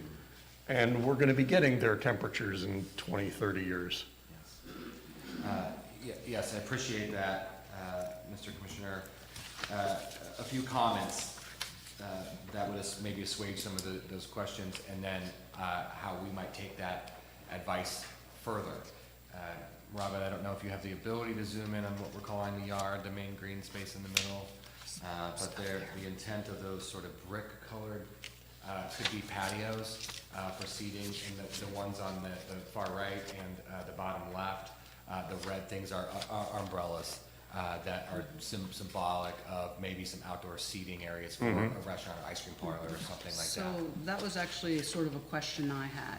And we're going to be getting their temperatures in 20, 30 years.
Yes, I appreciate that, Mr. Commissioner. A few comments that would maybe assuage some of those questions, and then how we might take that advice further. Robin, I don't know if you have the ability to zoom in on what we're calling the yard, the main green space in the middle, but the intent of those sort of brick-colored could be patios for seating, and the ones on the far right and the bottom left, the red things are umbrellas that are symbolic of maybe some outdoor seating areas for a restaurant or ice cream parlor or something like that.
So that was actually sort of a question I had.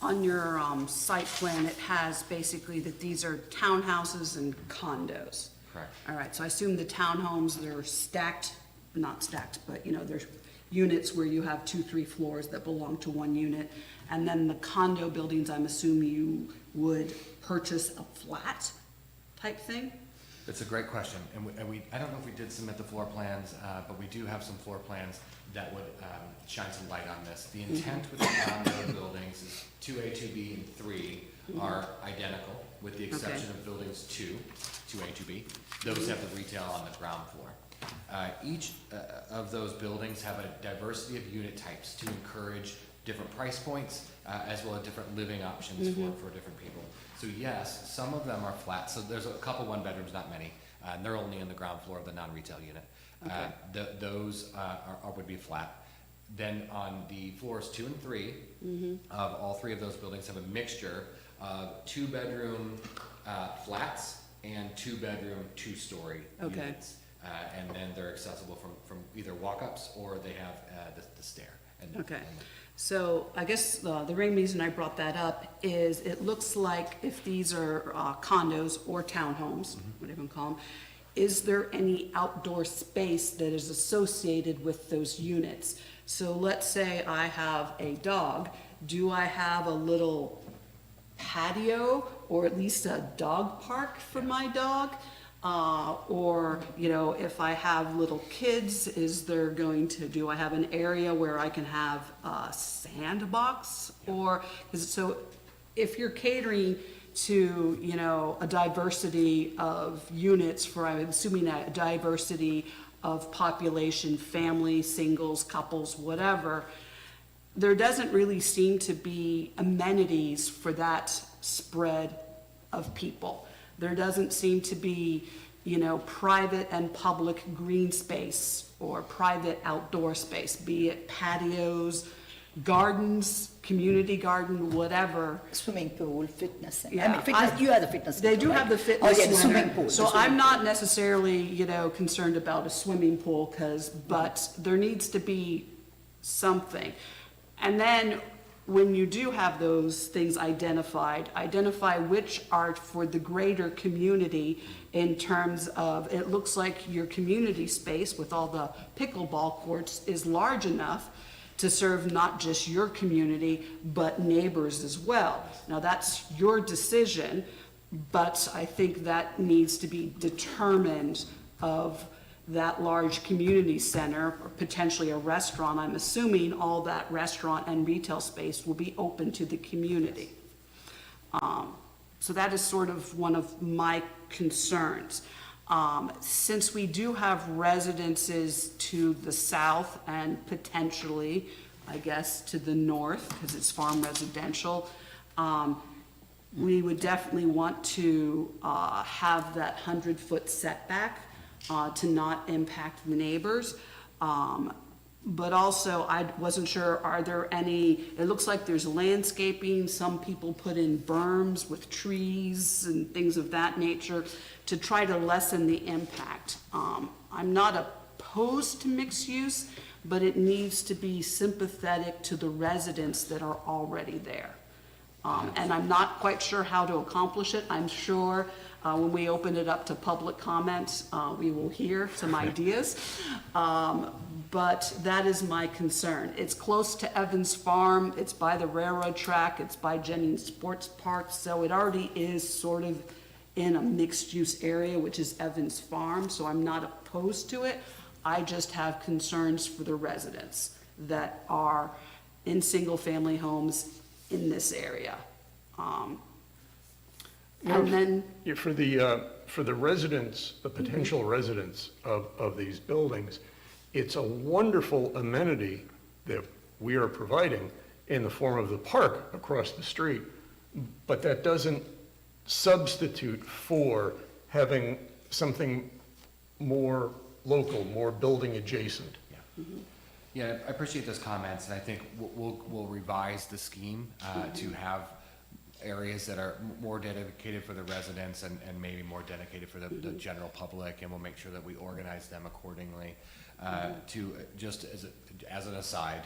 On your site plan, it has basically that these are townhouses and condos.
Correct.
All right, so I assume the townhomes, they're stacked, not stacked, but there's units where you have 2, 3 floors that belong to one unit. And then the condo buildings, I'm assuming you would purchase a flat type thing?
It's a great question, and I don't know if we did submit the floor plans, but we do have some floor plans that would shine some light on this. The intent with the condo buildings is 2A, 2B, and 3 are identical, with the exception of buildings 2A, 2B. Those have the retail on the ground floor. Each of those buildings have a diversity of unit types to encourage different price points, as well as different living options for different people. So yes, some of them are flat. So there's a couple one-bedrooms, not many, and they're only on the ground floor of the non-retail unit. Those would be flat. Then on the floors 2 and 3, of all 3 of those buildings have a mixture of 2-bedroom flats and 2-bedroom, 2-story units. And then they're accessible from either walk-ups or they have the stair.
Okay, so I guess the main reason I brought that up is it looks like if these are condos or townhomes, whatever you call them, is there any outdoor space that is associated with those units? So let's say I have a dog, do I have a little patio or at least a dog park for my dog? Or, if I have little kids, do I have an area where I can have a sandbox? Or, so if you're catering to, a diversity of units I'm assuming a diversity of population, family, singles, couples, whatever, there doesn't really seem to be amenities for that spread of people. There doesn't seem to be, private and public green space or private outdoor space, be it patios, gardens, community garden, whatever.
Swimming pool, fitness center.
Yeah,
You have the fitness center,
They do have the
right?
fitness
Oh, yeah, the
center.
swimming pool.
So I'm not necessarily, concerned about a swimming pool, but there needs to be something. And then when you do have those things identify which are for the greater community in terms of, it looks like your community space with all the pickleball courts is large enough to serve not just your community, but neighbors as well. Now, that's your decision, but I think that needs to be determined of that large community center, or potentially a restaurant. I'm assuming all that restaurant and retail space will be open to the community. So that is sort of one of my concerns. Since we do have residences to the south and potentially, I guess, to the north, because it's farm residential, we would definitely want to have that 100-foot setback to not impact the neighbors. But also, I wasn't sure, are there any, it looks like there's landscaping, some people put in berms with trees and things of that nature to try to lessen the impact. I'm not opposed to mixed use, but it needs to be sympathetic to the residents that are already there. And I'm not quite sure how to accomplish it. I'm sure when we open it up to public comments, we will hear some ideas. But that is my concern. It's close to Evans Farm, it's by the railroad track, it's by Jennings Sports Park, so it already is sort of in a mixed-use area, which is Evans Farm, so I'm not opposed to it. I just have concerns for the residents that are in single-family homes in this area. And then,
Yeah, for the residents, the potential residents of these buildings, it's a wonderful amenity that we are providing in the form of the park across the street, but that doesn't substitute for having something more local, more building adjacent.
Yeah, I appreciate those comments, and I think we'll revise the scheme to have areas that are more dedicated for the residents and maybe more dedicated for the general public, and we'll make sure that we organize them accordingly. To, just as an aside,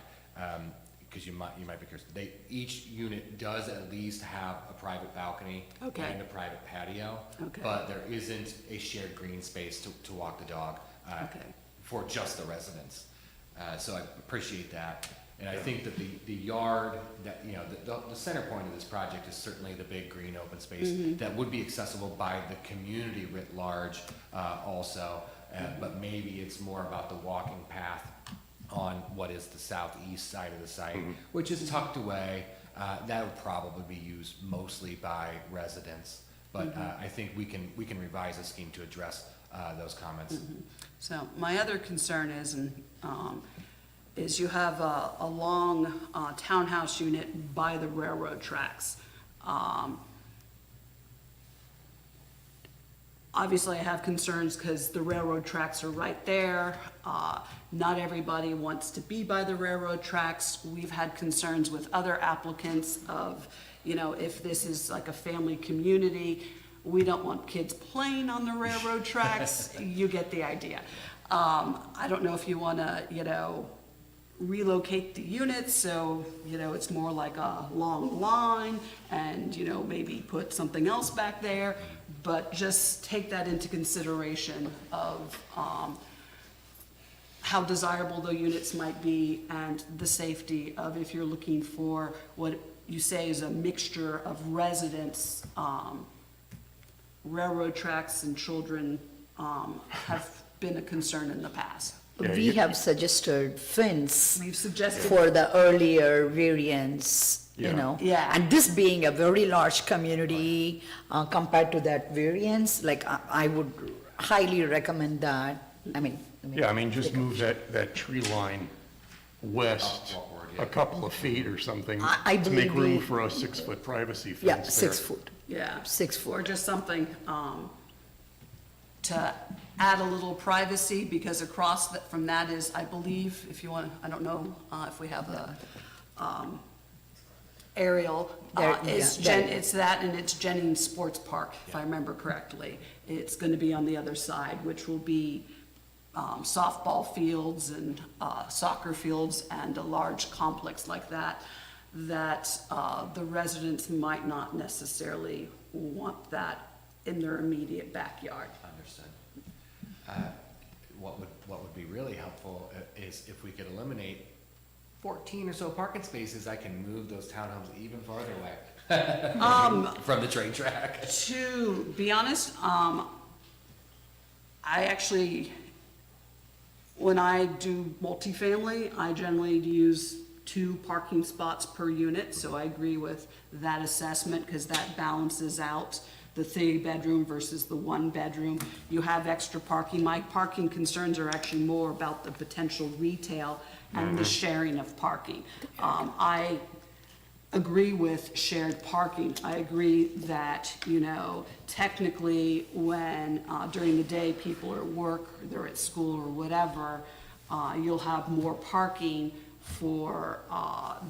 because you might be curious, each unit does at least have a private balcony
Okay.
and a private patio,
Okay.
but there isn't a shared green space to walk the dog
Okay.
for just the residents. So I appreciate that. And I think that the yard, that, you know, the center point of this project is certainly the big green open space that would be accessible by the community writ large also. But maybe it's more about the walking path on what is the southeast side of the site, which is tucked away. That would probably be used mostly by residents. But I think we can revise the scheme to address those comments.
so my other concern is you have a long townhouse unit by the railroad tracks. Obviously, I have concerns because the railroad tracks are right there. Not everybody wants to be by the railroad tracks. We've had concerns with other applicants of, you know, if this is like a family community, we don't want kids playing on the railroad tracks. You get the idea. I don't know if you want to, you know, relocate the units so, you know, it's more like a long line and, you know, maybe put something else back there, but just take that into consideration of how desirable the units might be and the safety of if you're looking for what you say is a mixture of residents, railroad tracks and children have been a concern in the past.
Yeah,
We
you-
have suggested fence
We've suggested.
for the earlier variance, you
Yeah.
know?
Yeah.
And this being a very large community, compared to that variance, like, I would highly recommend that. I mean.
Yeah, I mean, just move that tree line west
Upward,
a couple of feet or something
I
to make
believe
room
we-
for a 6-foot privacy fence
Yeah,
there.
6 foot.
Yeah.
6
Or
foot.
just something, to add a little privacy, because across from that is, I believe, if you want, I don't know, if we have a, aerial,
There,
it's
yeah, there.
it's that and it's Jennings Sports Park, if I remember correctly. It's gonna be on the other side, which will be, softball fields and, soccer fields and a large complex like that, that, the residents might not necessarily want that in their immediate backyard.
Understood. What would be really helpful is if we could eliminate 14 or so parking spaces, I can move those townhomes even farther away from the train track.
To be honest, I actually, when I do multifamily, I generally use 2 parking spots per unit, so I agree with that assessment, because that balances out the 3-bedroom versus the 1-bedroom. You have extra parking. My parking concerns are actually more about the potential retail and the sharing of parking. I agree with shared parking. I agree that, you know, technically when, during the day, people are at work, they're at school or whatever, you'll have more parking for,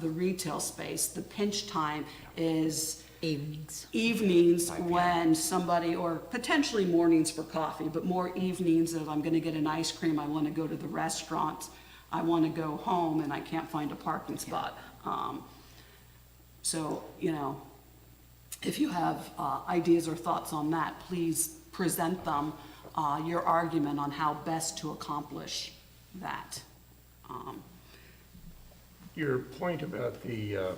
the retail space. The pinch time is
Evenings.
evenings when somebody, or potentially mornings for coffee, but more evenings of I'm gonna get an ice cream, I wanna go to the restaurant, I wanna go home and I can't find a parking spot. So, you know, if you have ideas or thoughts on that, please present them, your argument on how best to accomplish that.
Your point about the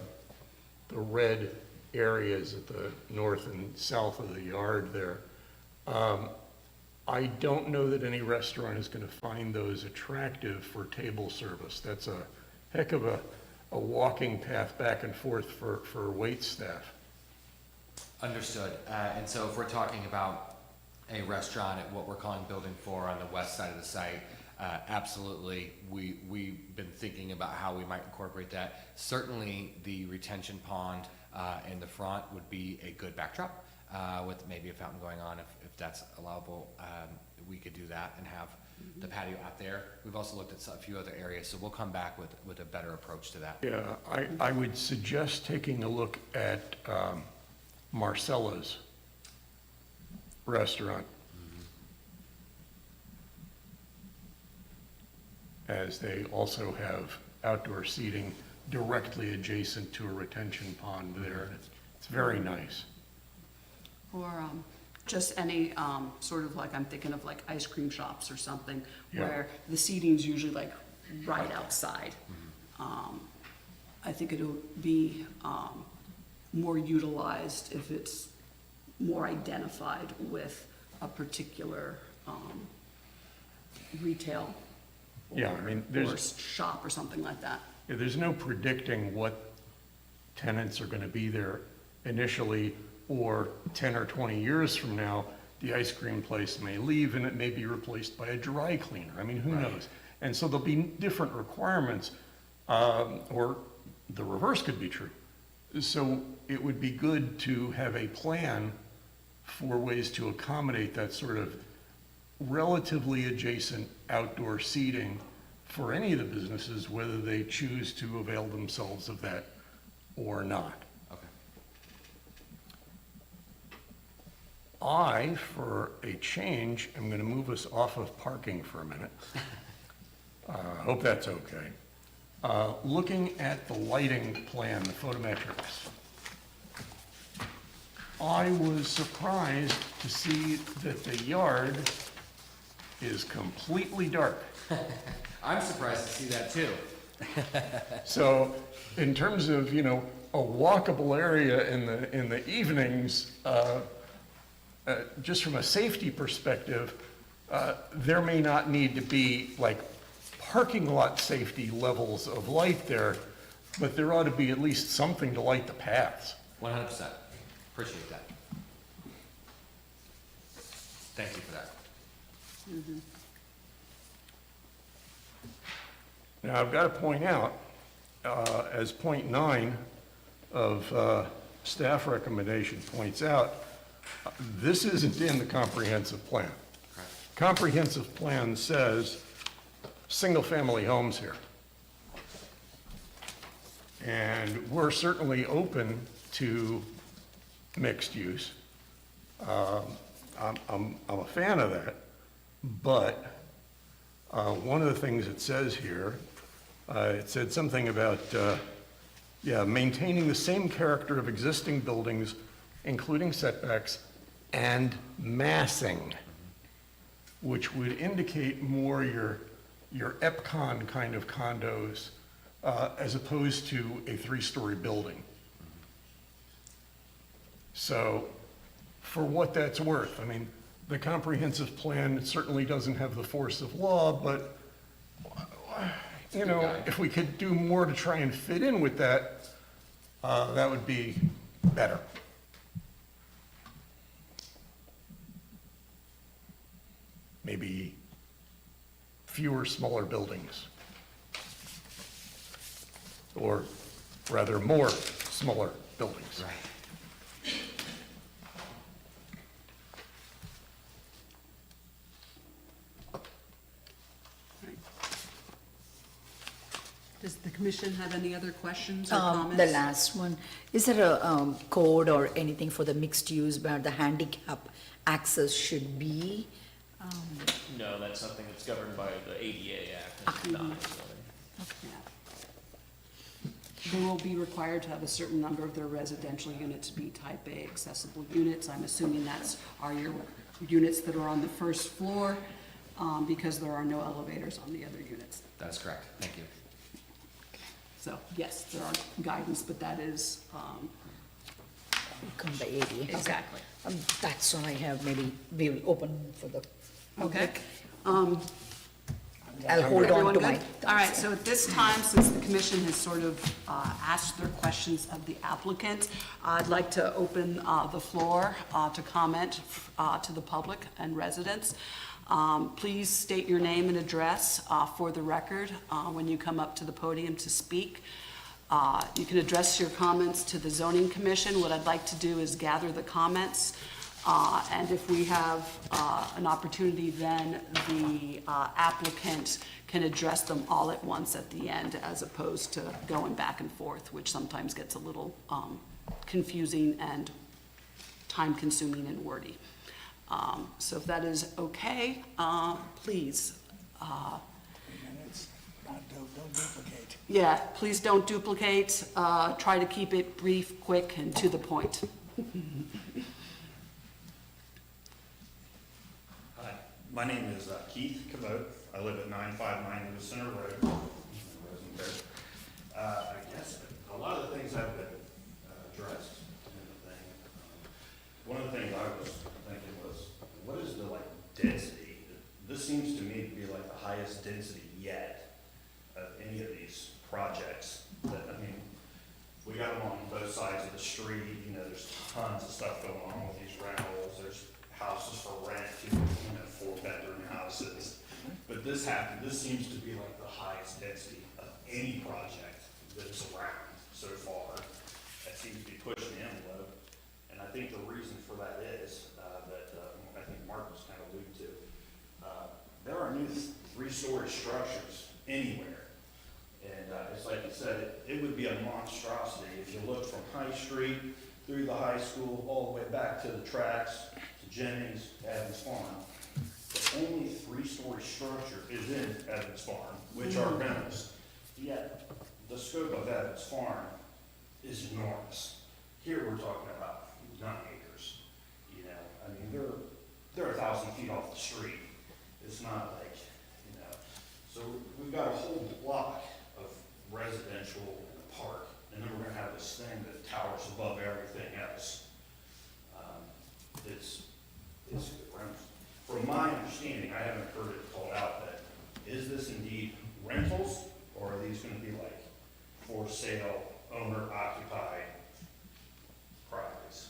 red areas at the north and south of the yard there, I don't know that any restaurant is gonna find those attractive for table service. That's a heck of a walking path back and forth for wait staff.
Understood. And so if we're talking about a restaurant at what we're calling Building 4 on the west side of the site, absolutely, we've been thinking about how we might incorporate that. Certainly, the retention pond in the front would be a good backdrop with maybe a fountain going on if that's allowable. We could do that and have the patio out there. We've also looked at a few other areas, so we'll come back with a better approach to that.
Yeah, I would suggest taking a look at Marcella's restaurant, as they also have outdoor seating directly adjacent to a retention pond there. It's very nice.
Or just any sort of like, I'm thinking of like ice cream shops or something,
Yeah.
where the seating's usually like right outside. I think it'll be more utilized if it's more identified with a particular retail
Yeah, I mean,
or shop or something like that.
Yeah, there's no predicting what tenants are gonna be there initially, or 10 or 20 years from now, the ice cream place may leave and it may be replaced by a dry cleaner. I mean, who knows? And so there'll be different requirements, or the reverse could be true. So it would be good to have a plan for ways to accommodate that sort of relatively adjacent outdoor seating for any of the businesses, whether they choose to avail themselves of that or not.
Okay.
I, for a change, am going to move us off of parking for a minute. Hope that's okay. Looking at the lighting plan, the photometrics, I was surprised to see that the yard is completely dark.
I'm surprised to see that too.
So in terms of, you know, a walkable area in the evenings, just from a safety perspective, there may not need to be like parking lot safety levels of light there, but there ought to be at least something to light the paths.
100%. Appreciate that. Thank you for that.
Now, I've got to point out, as point 9 of staff recommendation points out, this isn't in the comprehensive plan.
Correct.
Comprehensive plan says single-family homes here. And we're certainly open to mixed use. I'm a fan of that, but one of the things it says here, it said something about, maintaining the same character of existing buildings, including setbacks and massing, which would indicate more your EPCON kind of condos, as opposed to a 3-story building. So, for what that's worth, I mean, the comprehensive plan certainly doesn't have the force of law, but, you know, if we could do more to try and fit in with that, that would be better. Maybe fewer smaller buildings. Or rather, more smaller buildings.
Right.
Does the commission have any other questions or comments?
The last one, is there a code or anything for the mixed use where the handicap access should be?
No, that's something that's governed by the ADA Act. and not zoning.
Yeah. they will be required to have a certain number of their residential units be type A accessible units. I'm assuming are your units that are on the first floor, because there are no elevators on the other units.
That's correct. Thank you.
So, yes, there are guidance, but that is,
Come by 80.
exactly.
That's all I have, maybe we will open for the
Okay.
public. I'll hold on
Everyone
to
good?
my.
All right, so at this time, since the commission has sort of asked their questions of the applicant, I'd like to open the floor to comment to the public and residents. Please state your name and address for the record when you come up to the podium to speak. You can address your comments to the zoning commission. What I'd like to do is gather the comments, and if we have an opportunity, then the applicant can address them all at once at the end, as opposed to going back and forth, which sometimes gets a little confusing and time-consuming and wordy. So if that is okay, please.
Minutes, don't duplicate.
Yeah, please don't duplicate. Try to keep it brief, quick, and to the point.
Hi, my name is Keith Cabot. I live at 959 Lewis Center Road. I guess a lot of the things have been addressed in the thing. One of the things I was thinking was, what is the density? This seems to me to be like the highest density yet of any of these projects. We got them on both sides of the street. There's tons of stuff going on with these rentals. There's houses for rent, 4-bedroom houses. But this seems to be like the highest density of any project that's around so far. That seems to be pushing the envelope. And I think the reason for that is, I think Mark was kind of alluding to, there are new 3-story structures anywhere. And it's like you said, it would be a monstrosity if you look from High Street through the high school, all the way back to the tracks, to Jennings, Evans Farm. The only 3-story structure is in Evans Farm, which are rentals. Yet, the scope of Evans Farm is enormous. Here we're talking about 9 acres. They're 1,000 feet off the street. It's not like, so we've got a whole block of residential in the park, and then we're gonna have this thing that towers above everything else. It's from my understanding, I haven't heard it called out, that is this indeed rentals, or are these gonna be like for sale, owner occupied properties?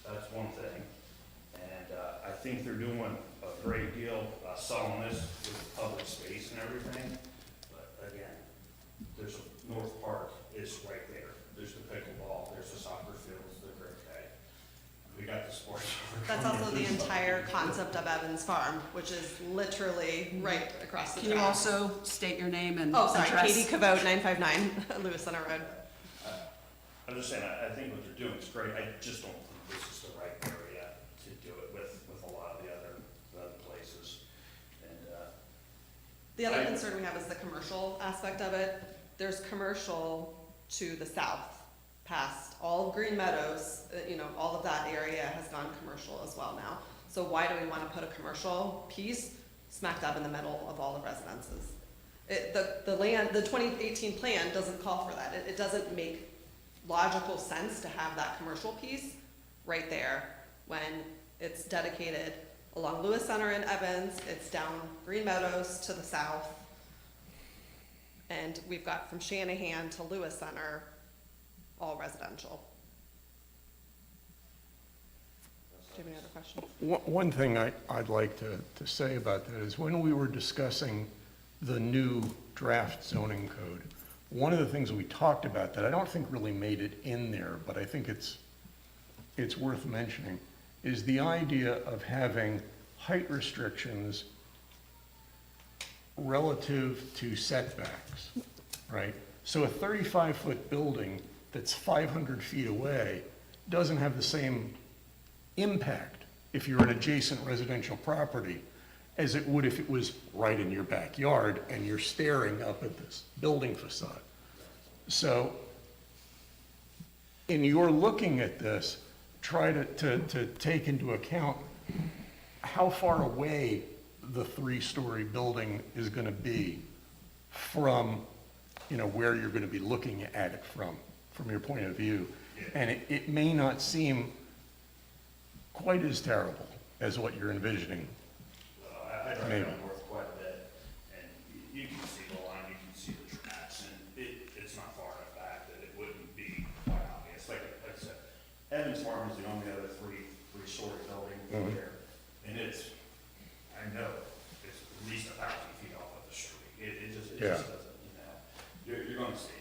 That's one thing. And I think they're doing a great deal selling this with public space and everything. But again, there's a North Park, it's right there. There's the pickleball, there's the soccer fields, the cricket. We got the sports.
That's also the entire concept of Evans Farm, which is literally right across the
Can you
tracks.
also state your name and
Oh, sorry,
address?
Katie Cabot, 959 Lewis Center Road.
I'm just saying, I think what they're doing is great. I just don't think this is the right area to do it with a lot of the other places. And,
The other
I-
concern we have is the commercial aspect of it. There's commercial to the south, past all of Green Meadows, all of that area has gone commercial as well now. So why do we want to put a commercial piece smack dab in the middle of all the residences? The land, the 2018 plan doesn't call for that. It doesn't make logical sense to have that commercial piece right there when it's dedicated along Lewis Center in Evans, it's down Green Meadows to the south. And we've got from Shanahan to Lewis Center, all residential. Do you have any other questions?
One thing I'd like to say about that is when we were discussing the new draft zoning code, one of the things we talked about that I don't think really made it in there, but I think it's worth mentioning, is the idea of having height restrictions relative to setbacks, right? So a 35-foot building that's 500 feet away doesn't have the same impact if you're an adjacent residential property as it would if it was right in your backyard and you're staring up at this building facade. So in your looking at this, try to take into account how far away the three-story building is gonna be from, where you're gonna be looking at it from your point of view. And it may not seem quite as terrible as what you're envisioning.
I drive
Maybe.
down north quite a bit, and you can see the line, you can see the tracks, and it's not far enough back that it wouldn't be quite obvious. Like I said, Evans Farm is the only other three-story building
Mhm.
there, and I know it's at least 1,000 feet off of the street. It just
Yeah.
doesn't, you're gonna see it,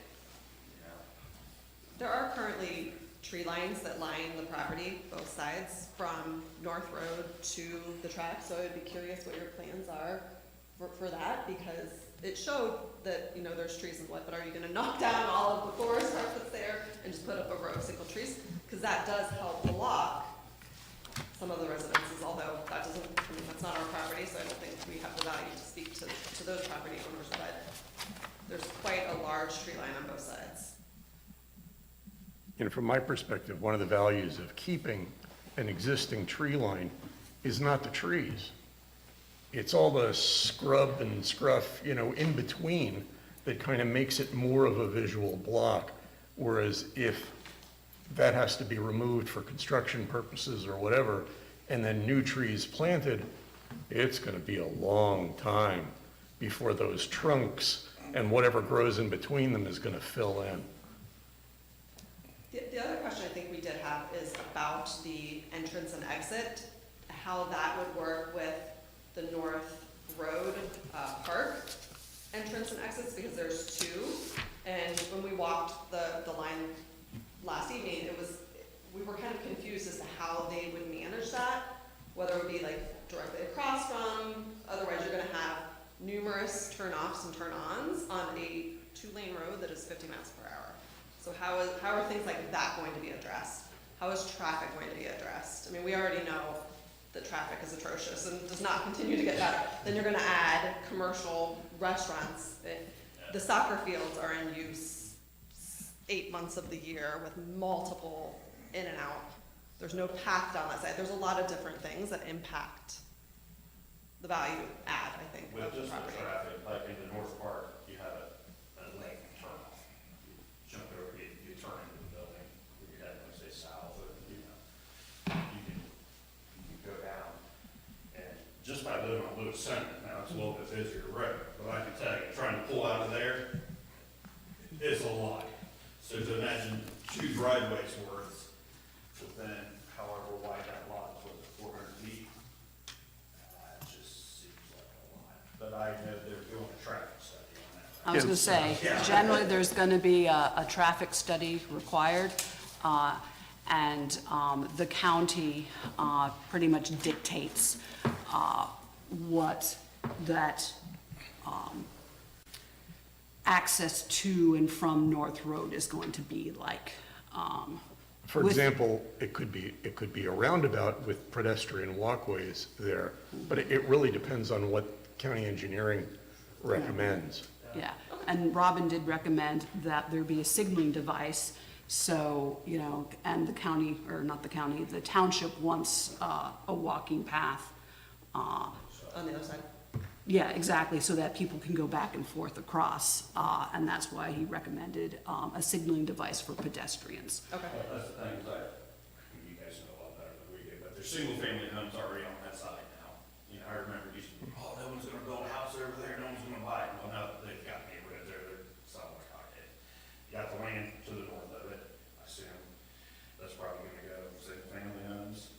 There are currently tree lines that line the property, both sides, from North Road to the track, so I'd be curious what your plans are for that, because it showed that, there's trees and what, but are you gonna knock down all of the forest that's there and just put up a row of single trees? Because that does help block some of the residences, although that's not our property, so I don't think we have the value to speak to those property owners, but there's quite a large tree line on both sides.
And from my perspective, one of the values of keeping an existing tree line is not the trees. It's all the scrub and scruff, in between that kind of makes it more of a visual block. Whereas if that has to be removed for construction purposes or whatever, and then new trees planted, it's gonna be a long time before those trunks and whatever grows in between them is gonna fill in.
The other question I think we did have is about the entrance and exit, how that would work with the North Road Park entrance and exits, because there's two. And when we walked the line last evening, we were kind of confused as to how they would manage that, whether it would be like directly across from, otherwise you're gonna have numerous turn-offs and turn-ons on a two-lane road that is 50 miles per hour. So how are things like that going to be addressed? How is traffic going to be addressed? I mean, we already know that traffic is atrocious and does not continue to get better. Then you're gonna add commercial restaurants. The soccer fields are in use 8 months of the year with multiple in and out. There's no path down that side. There's a lot of different things that impact the value add, I think,
With
of the
just the
property.
traffic, like in the North Park, you have a lane turnoff. You jump over, you turn into the building, you head, let's say, south, or, you can go down. And just by living on Lewis Center, now it's a little bit busier road, but I can tell you, trying to pull out of there, it's a lot. So to imagine 2 driveways worth, within however wide that lot is, with 400 feet, it just seems like a lot. But I know they're doing a traffic study on that.
I was gonna say, generally, there's gonna be a traffic study required, and the county pretty much dictates what that access to and from North Road is going to be like.
For
With-
example, it could be a roundabout with pedestrian walkways there, but it really depends on what county engineering recommends.
Yeah, and Robin did recommend that there be a signaling device, so, and the county, or not the county, the township wants a walking path.
On the other side.
Yeah, exactly, so that people can go back and forth across, and that's why he recommended a signaling device for pedestrians.
Okay.
That's the thing, is you guys know a lot better than we do, but there's single-family homes already on that side now. I remember you said, oh, no one's gonna build a house over there, no one's gonna buy it. Well, no, they've got neighborhoods there, they're somewhat cockeyed. You got the land to the north of it, I assume, that's probably gonna go single-family homes,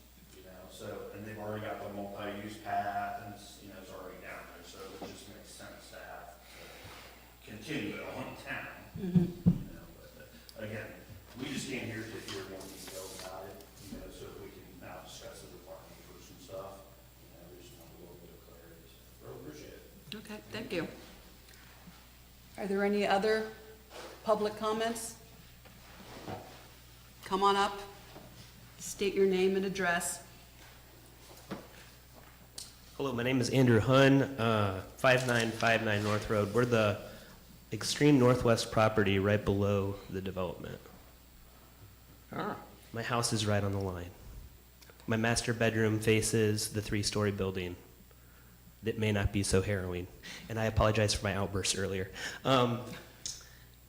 so, and they've already got the multi-use path, and it's already down there, so it just makes sense to have to continue it on town. But again, we just came here to hear more details about it, so that we can now discuss it with our neighbors and stuff. We just want a little bit of clarity, so really appreciate it.
Okay, thank you. Are there any other public comments? Come on up, state your name and address.
Hello, my name is Andrew Hun, 5959 North Road. We're the extreme northwest property right below the development. My house is right on the line. My master bedroom faces the 3-story building that may not be so harrowing. And I apologize for my outburst earlier.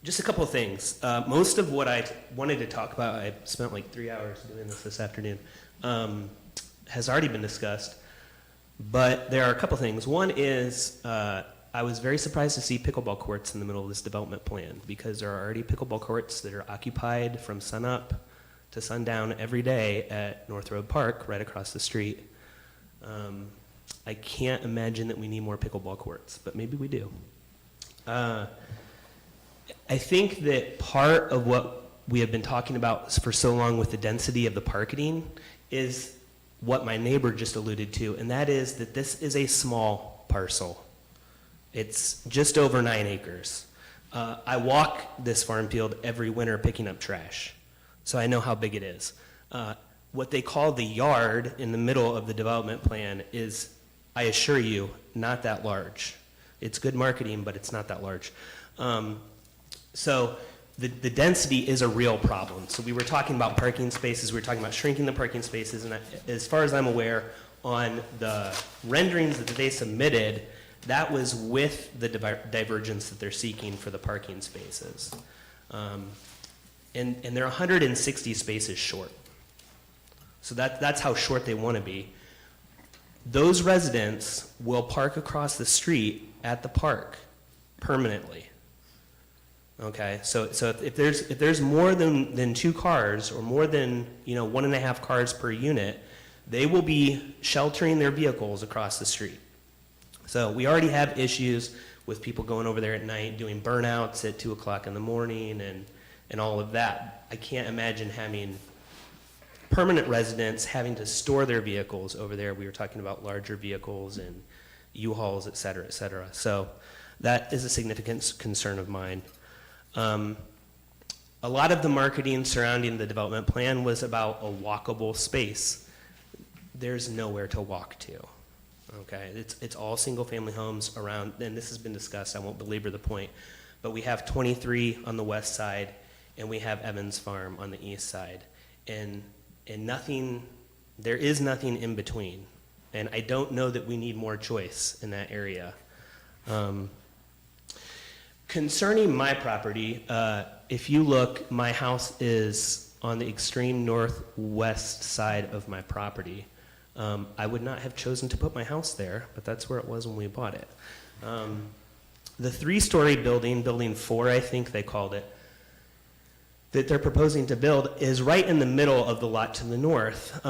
Just a couple of things. Most of what I wanted to talk about, I spent like 3 hours doing this afternoon, has already been discussed. But there are a couple things. One is I was very surprised to see pickleball courts in the middle of this development plan, because there are already pickleball courts that are occupied from sunup to sundown every day at North Road Park, right across the street. I can't imagine that we need more pickleball courts, but maybe we do. I think that part of what we have been talking about for so long with the density of the parking is what my neighbor just alluded to, and that is that this is a small parcel. It's just over 9 acres. I walk this farm field every winter picking up trash, so I know how big it is. What they call the yard in the middle of the development plan is, I assure you, not that large. It's good marketing, but it's not that large. So the density is a real problem. So we were talking about parking spaces, we were talking about shrinking the parking spaces, and as far as I'm aware, on the renderings that they submitted, that was with the divergence that they're seeking for the parking spaces. And they're 160 spaces short. So that's how short they want to be. Those residents will park across the street at the park permanently. Okay, so if there's more than 2 cars, or more than 1.5 cars per unit, they will be sheltering their vehicles across the street. So we already have issues with people going over there at night, doing burnouts at 2 o'clock in the morning, and all of that. I can't imagine having permanent residents having to store their vehicles over there. We were talking about larger vehicles and U-Hauls, et cetera, et cetera. So that is a significant concern of mine. A lot of the marketing surrounding the development plan was about a walkable space. There's nowhere to walk to. Okay, it's all single-family homes around, and this has been discussed, I won't belabor the point, but we have 23 on the west side, and we have Evans Farm on the east side, and nothing, there is nothing in between, and I don't know that we need more choice in that area. Concerning my property, if you look, my house is on the extreme northwest side of my property. I would not have chosen to put my house there, but that's where it was when we bought it. The 3-story building, building 4, I think they called it, that they're proposing to build is right in the middle of the lot to the north,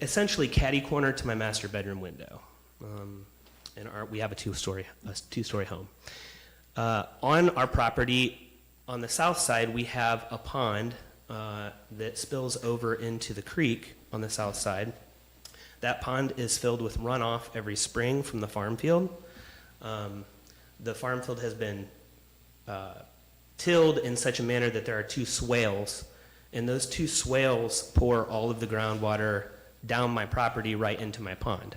essentially catty corner to my master bedroom window. And we have a two-story home. On our property, on the south side, we have a pond that spills over into the creek on the south side. That pond is filled with runoff every spring from the farm field. The farm field has been tilled in such a manner that there are 2 swales, and those 2 swales pour all of the groundwater down my property right into my pond.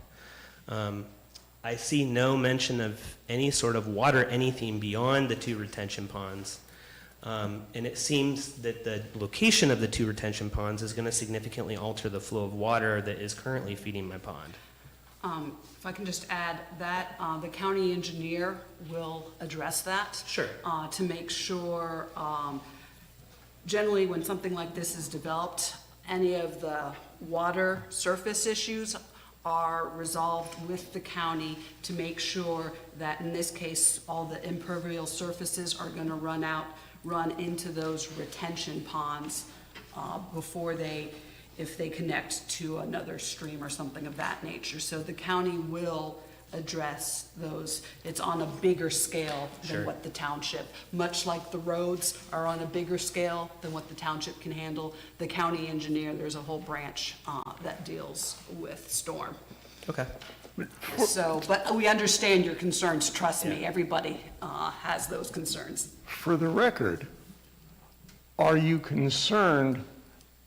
I see no mention of any sort of water anything beyond the 2 retention ponds. And it seems that the location of the 2 retention ponds is going to significantly alter the flow of water that is currently feeding my pond.
If I can just add that, the county engineer will address that.
Sure.
To make sure, generally when something like this is developed, any of the water surface issues are resolved with the county to make sure that, in this case, all the impervious surfaces are gonna run into those retention ponds before if they connect to another stream or something of that nature. So the county will address those. It's on a bigger scale than
Sure.
what the township, much like the roads are on a bigger scale than what the township can handle. The county engineer, there's a whole branch that deals with storm.
Okay.
So, but we understand your concerns, trust me, everybody has those concerns.
For the record, are you concerned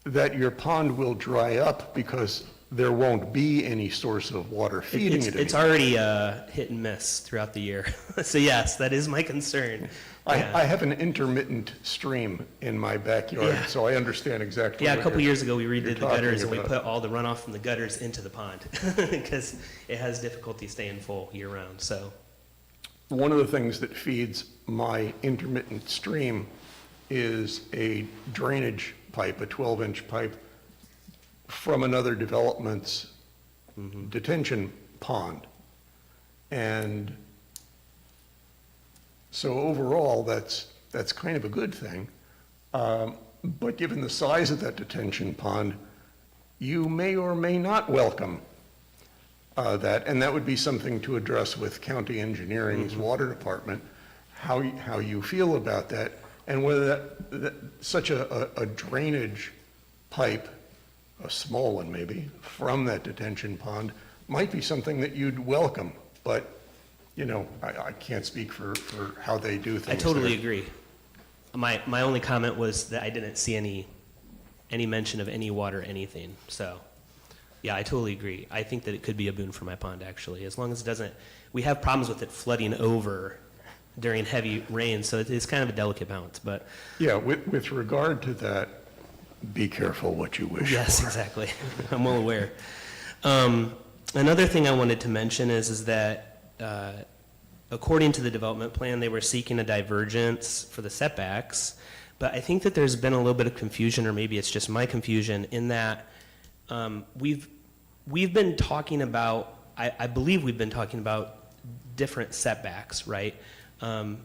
that your pond will dry up because there won't be any source of water feeding it
It's
anymore.
already hit and miss throughout the year. So yes, that is my concern. Yeah.
I have an intermittent stream in my backyard,
Yeah.
so I understand exactly
Yeah, a
what
couple
you're-
years ago, we
you're
redid the
talking
gutters and we
about.
put all the runoff from the gutters into the pond because it has difficulty staying full year round, so.
One of the things that feeds my intermittent stream is a drainage pipe, a 12-inch pipe from another development's detention pond. And so overall, that's kind of a good thing. But given the size of that detention pond, you may or may not welcome that, and that would be something to address with county engineering's water department, how you feel about that, and whether such a drainage pipe, a small one maybe, from that detention pond might be something that you'd welcome. But, you know, I can't speak for how they do things.
I totally
there.
agree. My only comment was that I didn't see any mention of any water, anything, so. Yeah, I totally agree. I think that it could be a boon for my pond, actually, as long as it doesn't, we have problems with it flooding over during heavy rain, so it's kind of a delicate balance, but.
Yeah, with regard to that, be careful what you wish
Yes,
for.
exactly. I'm well aware. Another thing I wanted to mention is that according to the development plan, they were seeking a divergence for the setbacks, but I think that there's been a little bit of confusion, or maybe it's just my confusion, in that we've been talking about, I believe we've been talking about different setbacks, right? I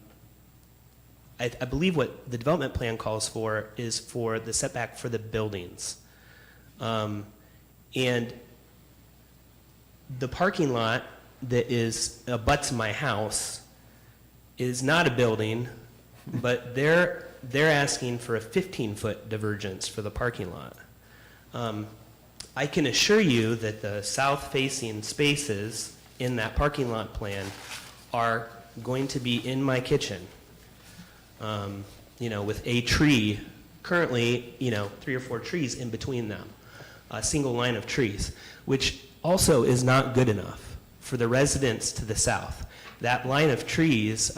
believe what the development plan calls for is for the setback for the buildings. And the parking lot that abuts my house is not a building, but they're asking for a 15-foot divergence for the parking lot. I can assure you that the south-facing spaces in that parking lot plan are going to be in my kitchen. With a tree, currently, 3 or 4 trees in between them, a single line of trees, which also is not good enough for the residents to the south. That line of trees,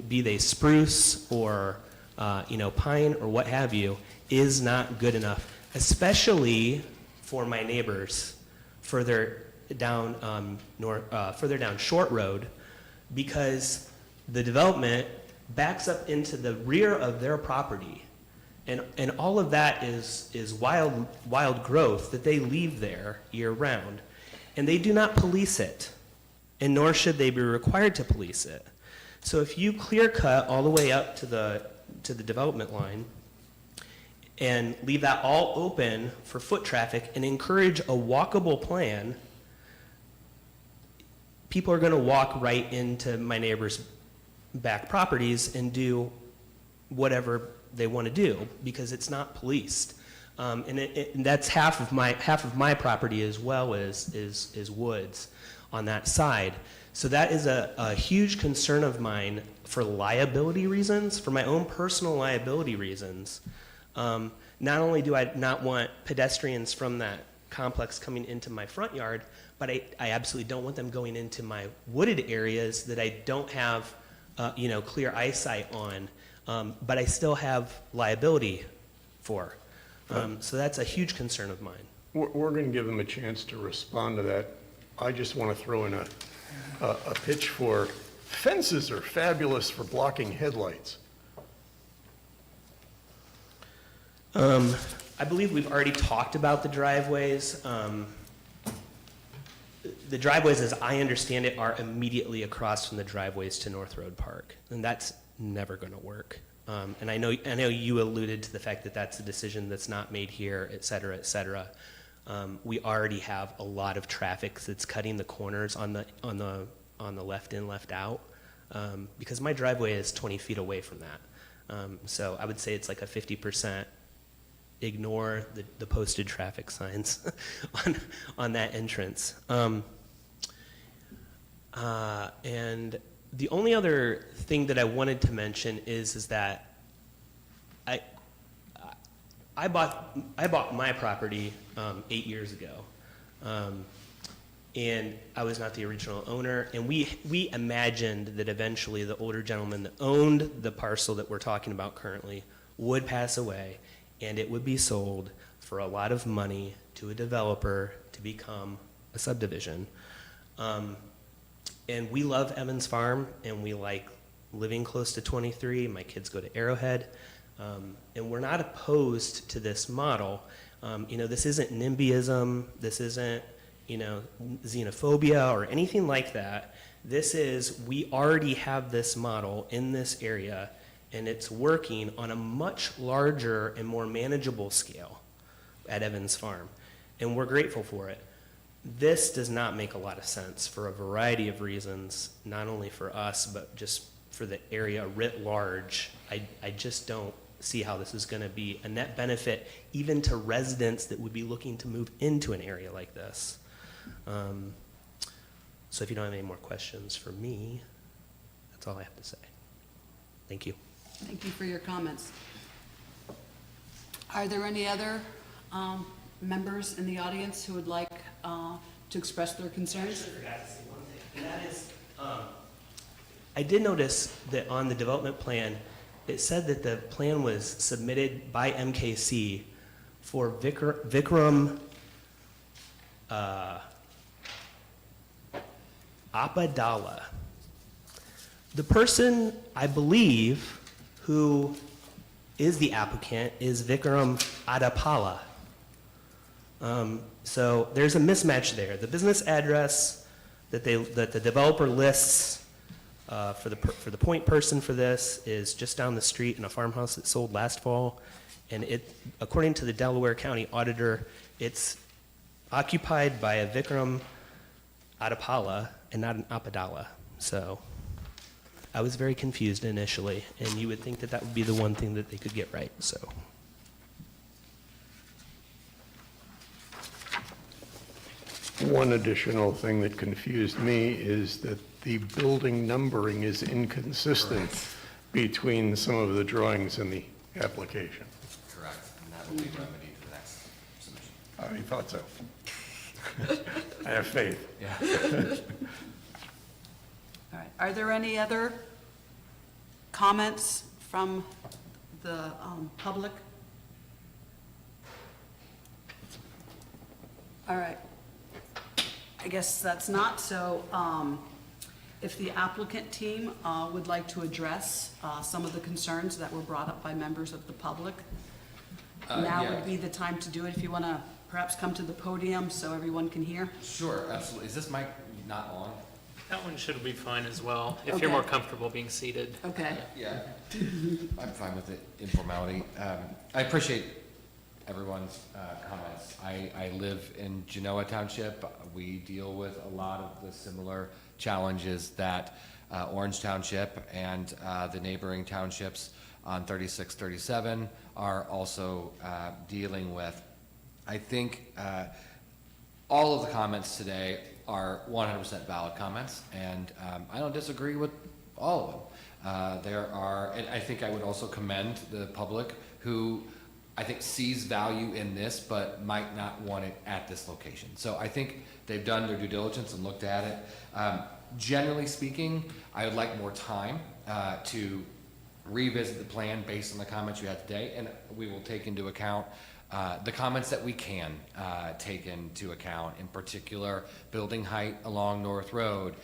be they spruce or, pine or what have you, is not good enough, especially for my neighbors further down further down Short Road, because the development backs up into the rear of their property, and all of that is wild growth that they leave there year round, and they do not police it, and nor should they be required to police it. So if you clear cut all the way up to the development line and leave that all open for foot traffic and encourage a walkable plan, people are going to walk right into my neighbors' back properties and do whatever they want to do because it's not policed. And that's half of my property as well is woods on that side. So that is a huge concern of mine for liability reasons, for my own personal liability reasons. Not only do I not want pedestrians from that complex coming into my front yard, but I absolutely don't want them going into my wooded areas that I don't have clear eyesight on, but I still have liability for. So that's a huge concern of mine.
We're going to give them a chance to respond to that. I just want to throw in a pitch for fences are fabulous for blocking headlights.
I believe we've already talked about the driveways. The driveways, as I understand it, are immediately across from the driveways to North Road Park, and that's never going to work. And I know you alluded to the fact that that's a decision that's not made here, et cetera, et cetera. We already have a lot of traffic that's cutting the corners on the left in, left out, because my driveway is 20 feet away from that. So I would say it's like a 50% ignore the posted traffic signs on that entrance. And the only other thing that I wanted to mention is that I bought my property 8 years ago. And I was not the original owner, and we imagined that eventually the older gentleman that owned the parcel that we're talking about currently would pass away, and it would be sold for a lot of money to a developer to become a subdivision. And we love Evans Farm, and we like living close to 23. My kids go to Arrowhead, and we're not opposed to this model. This isn't NIMBYism, this isn't, xenophobia or anything like that. This is, we already have this model in this area, and it's working on a much larger and more manageable scale at Evans Farm, and we're grateful for it. This does not make a lot of sense for a variety of reasons, not only for us, but just for the area writ large. I just don't see how this is going to be a net benefit, even to residents that would be looking to move into an area like this. So if you don't have any more questions for me, that's all I have to say. Thank you.
Thank you for your comments. Are there any other members in the audience who would like to express their concerns?
I forgot to say one thing, and that is, I did notice that on the development plan, it said that the plan was submitted by MKC for Vikram Apadala. The person, I believe, who is the applicant is Vikram Adapala. So there's a mismatch there. The business address that the developer lists for the point person for this is just down the street in a farmhouse that sold last fall, and according to the Delaware County Auditor, it's occupied by a Vikram Adapala and not an Apadala. So I was very confused initially, and you would think that that would be the one thing that they could get right. So.
One additional thing that confused me is that the building numbering is inconsistent between some of the drawings and the application.
Correct, and that will be remedied for the next submission.
I thought so. I have faith.
Yeah.
All right. Are there any other comments from the public? All right. I guess that's not, so if the applicant team would like to address some of the concerns that were brought up by members of the public, now
yeah.
would be the time to do it. If you want to perhaps come to the podium so everyone can hear.
Sure, absolutely. Is this mic not on?
That one should be fine as well, if
Okay.
you're more comfortable being seated.
Okay.
Yeah, I'm fine with the informality. I appreciate everyone's comments. I live in Genoa Township. We deal with a lot of the similar challenges that Orange Township and the neighboring townships on 3637 are also dealing with. I think all of the comments today are 100% valid comments, and I don't disagree with all of them. And I think I would also commend the public who I think sees value in this, but might not want it at this location. So I think they've done their due diligence and looked at it. Generally speaking, I would like more time to revisit the plan based on the comments you had today, and we will take into account the comments that we can take into account, in particular, building height along North Road.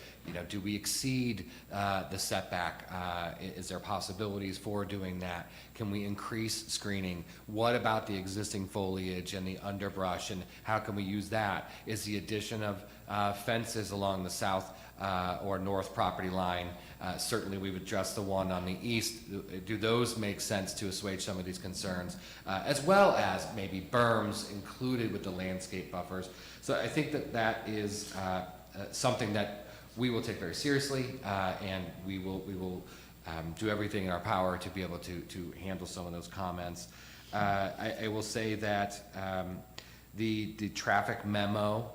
Do we exceed the setback? Is there possibilities for doing that? Can we increase screening? What about the existing foliage and the underbrush, and how can we use that? Is the addition of fences along the south or north property line, certainly we've addressed the one on the east. Do those make sense to assuage some of these concerns? As well as maybe berms included with the landscape buffers. So I think that is something that we will take very seriously, and we will do everything in our power to be able to handle some of those comments. I will say that the traffic memo,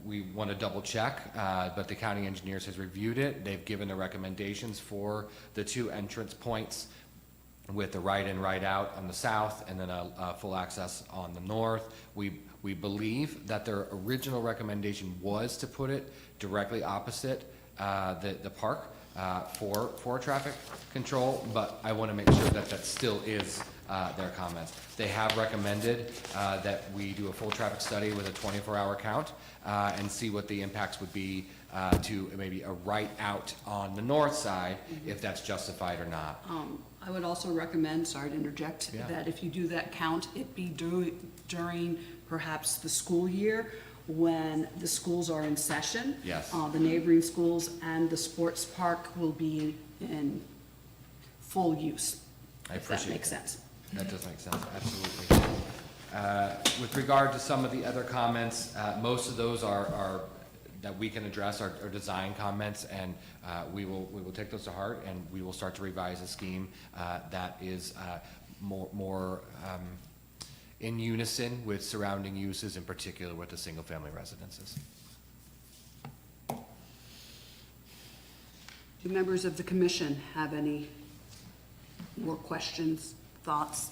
we want to double check, but the county engineers has reviewed it. They've given the recommendations for the two entrance points with the right in, right out on the south, and then a full access on the north. We We believe that their original recommendation was to put it directly opposite the park for traffic control, but I want to make sure that that still is their comments. They have recommended that we do a full traffic study with a 24-hour count and see what the impacts would be to maybe a right out on the north side, if that's justified or not.
I would also recommend, sorry to interject,
Yeah.
that if you do that count, it be during perhaps the school year when the schools are in session.
Yes.
The neighboring schools and the sports park will be in full use.
I
If that
appreciate
makes
that.
sense.
That does make sense, absolutely. With regard to some of the other comments, most of those are that we can address are design comments, and we will take those to heart, and we will start to revise a scheme that is more in unison with surrounding uses, in particular with the single-family residences.
Do members of the commission have any more questions, thoughts?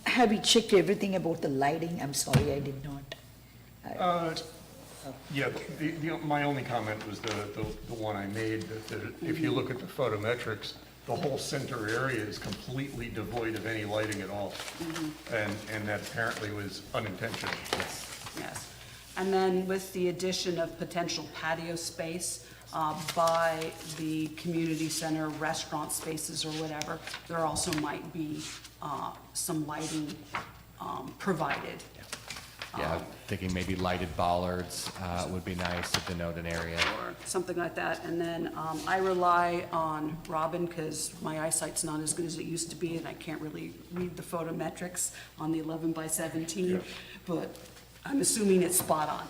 Have you checked everything about the lighting? I'm sorry, I did not.
Yeah, my only comment was the one I made, that if you look at the photometrics, the whole center area is completely devoid of any lighting at all. And that apparently was unintentional.
Yes. And then with the addition of potential patio space by the community center, restaurant spaces or whatever, there also might be some lighting provided.
Yeah, I'm thinking maybe lighted bollards would be nice to denote an area.
Or something like that. And then I rely on Robin because my eyesight's not as good as it used to be and I can't really read the photometrics on the 11 by 17, but I'm assuming it's spot on.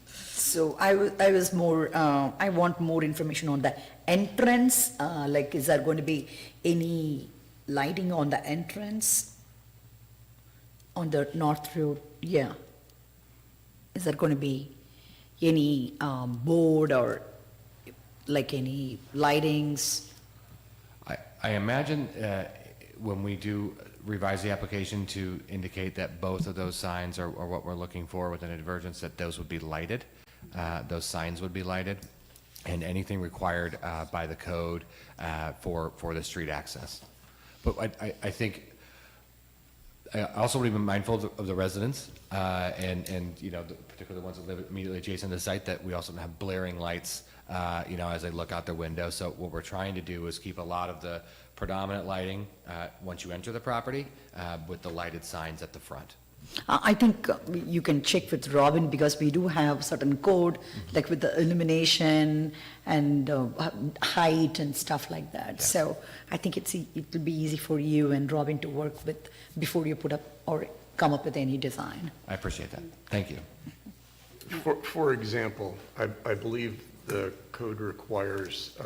So I was more, I want more information on the entrance, like is there going to be any lighting on the entrance? On the North Road, yeah. Is there going to be any board or like any lightings?
I imagine when we do revise the application to indicate that both of those signs are what we're looking for with an advergence, that those would be lighted, those signs would be lighted, and anything required by the code for the street access. But I think I also want to be mindful of the residents, and you know, particularly the ones that live immediately adjacent to the site, that we also have blaring lights, you know, as they look out their window. So what we're trying to do is keep a lot of the predominant lighting once you enter the property with the lighted signs at the front.
I think you can check with Robin because we do have certain code, like with the illumination and height and stuff like that.
Yes.
So I think it will be easy for you and Robin to work with before you put up or come up with any design.
I appreciate that. Thank you.
For example, I believe the code requires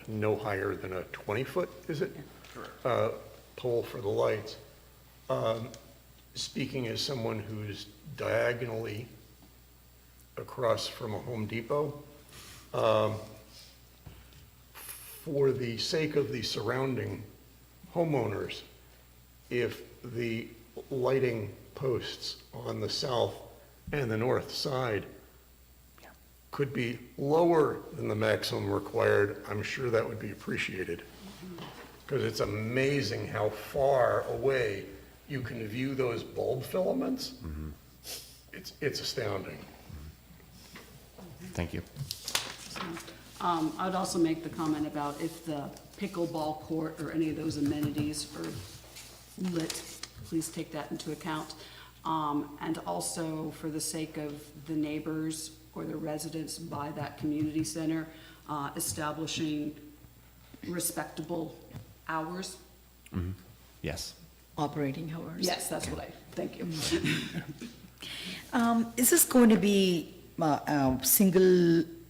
no higher than a 20-foot, is it? Correct. Pole for the lights. Speaking as someone who's diagonally across from a Home Depot, for the sake of the surrounding homeowners, if the lighting posts on the south and the north side could be lower than the maximum required, I'm sure that would be appreciated. Because it's amazing how far away you can view those bulb filaments. It's astounding.
Thank you.
I would also make the comment about if the pickleball court or any of those amenities are lit, please take that into account. And also for the sake of the neighbors or the residents by that community center, establishing respectable hours.
Yes.
Operating hours.
Yes, that's what thank you.
Is this going to be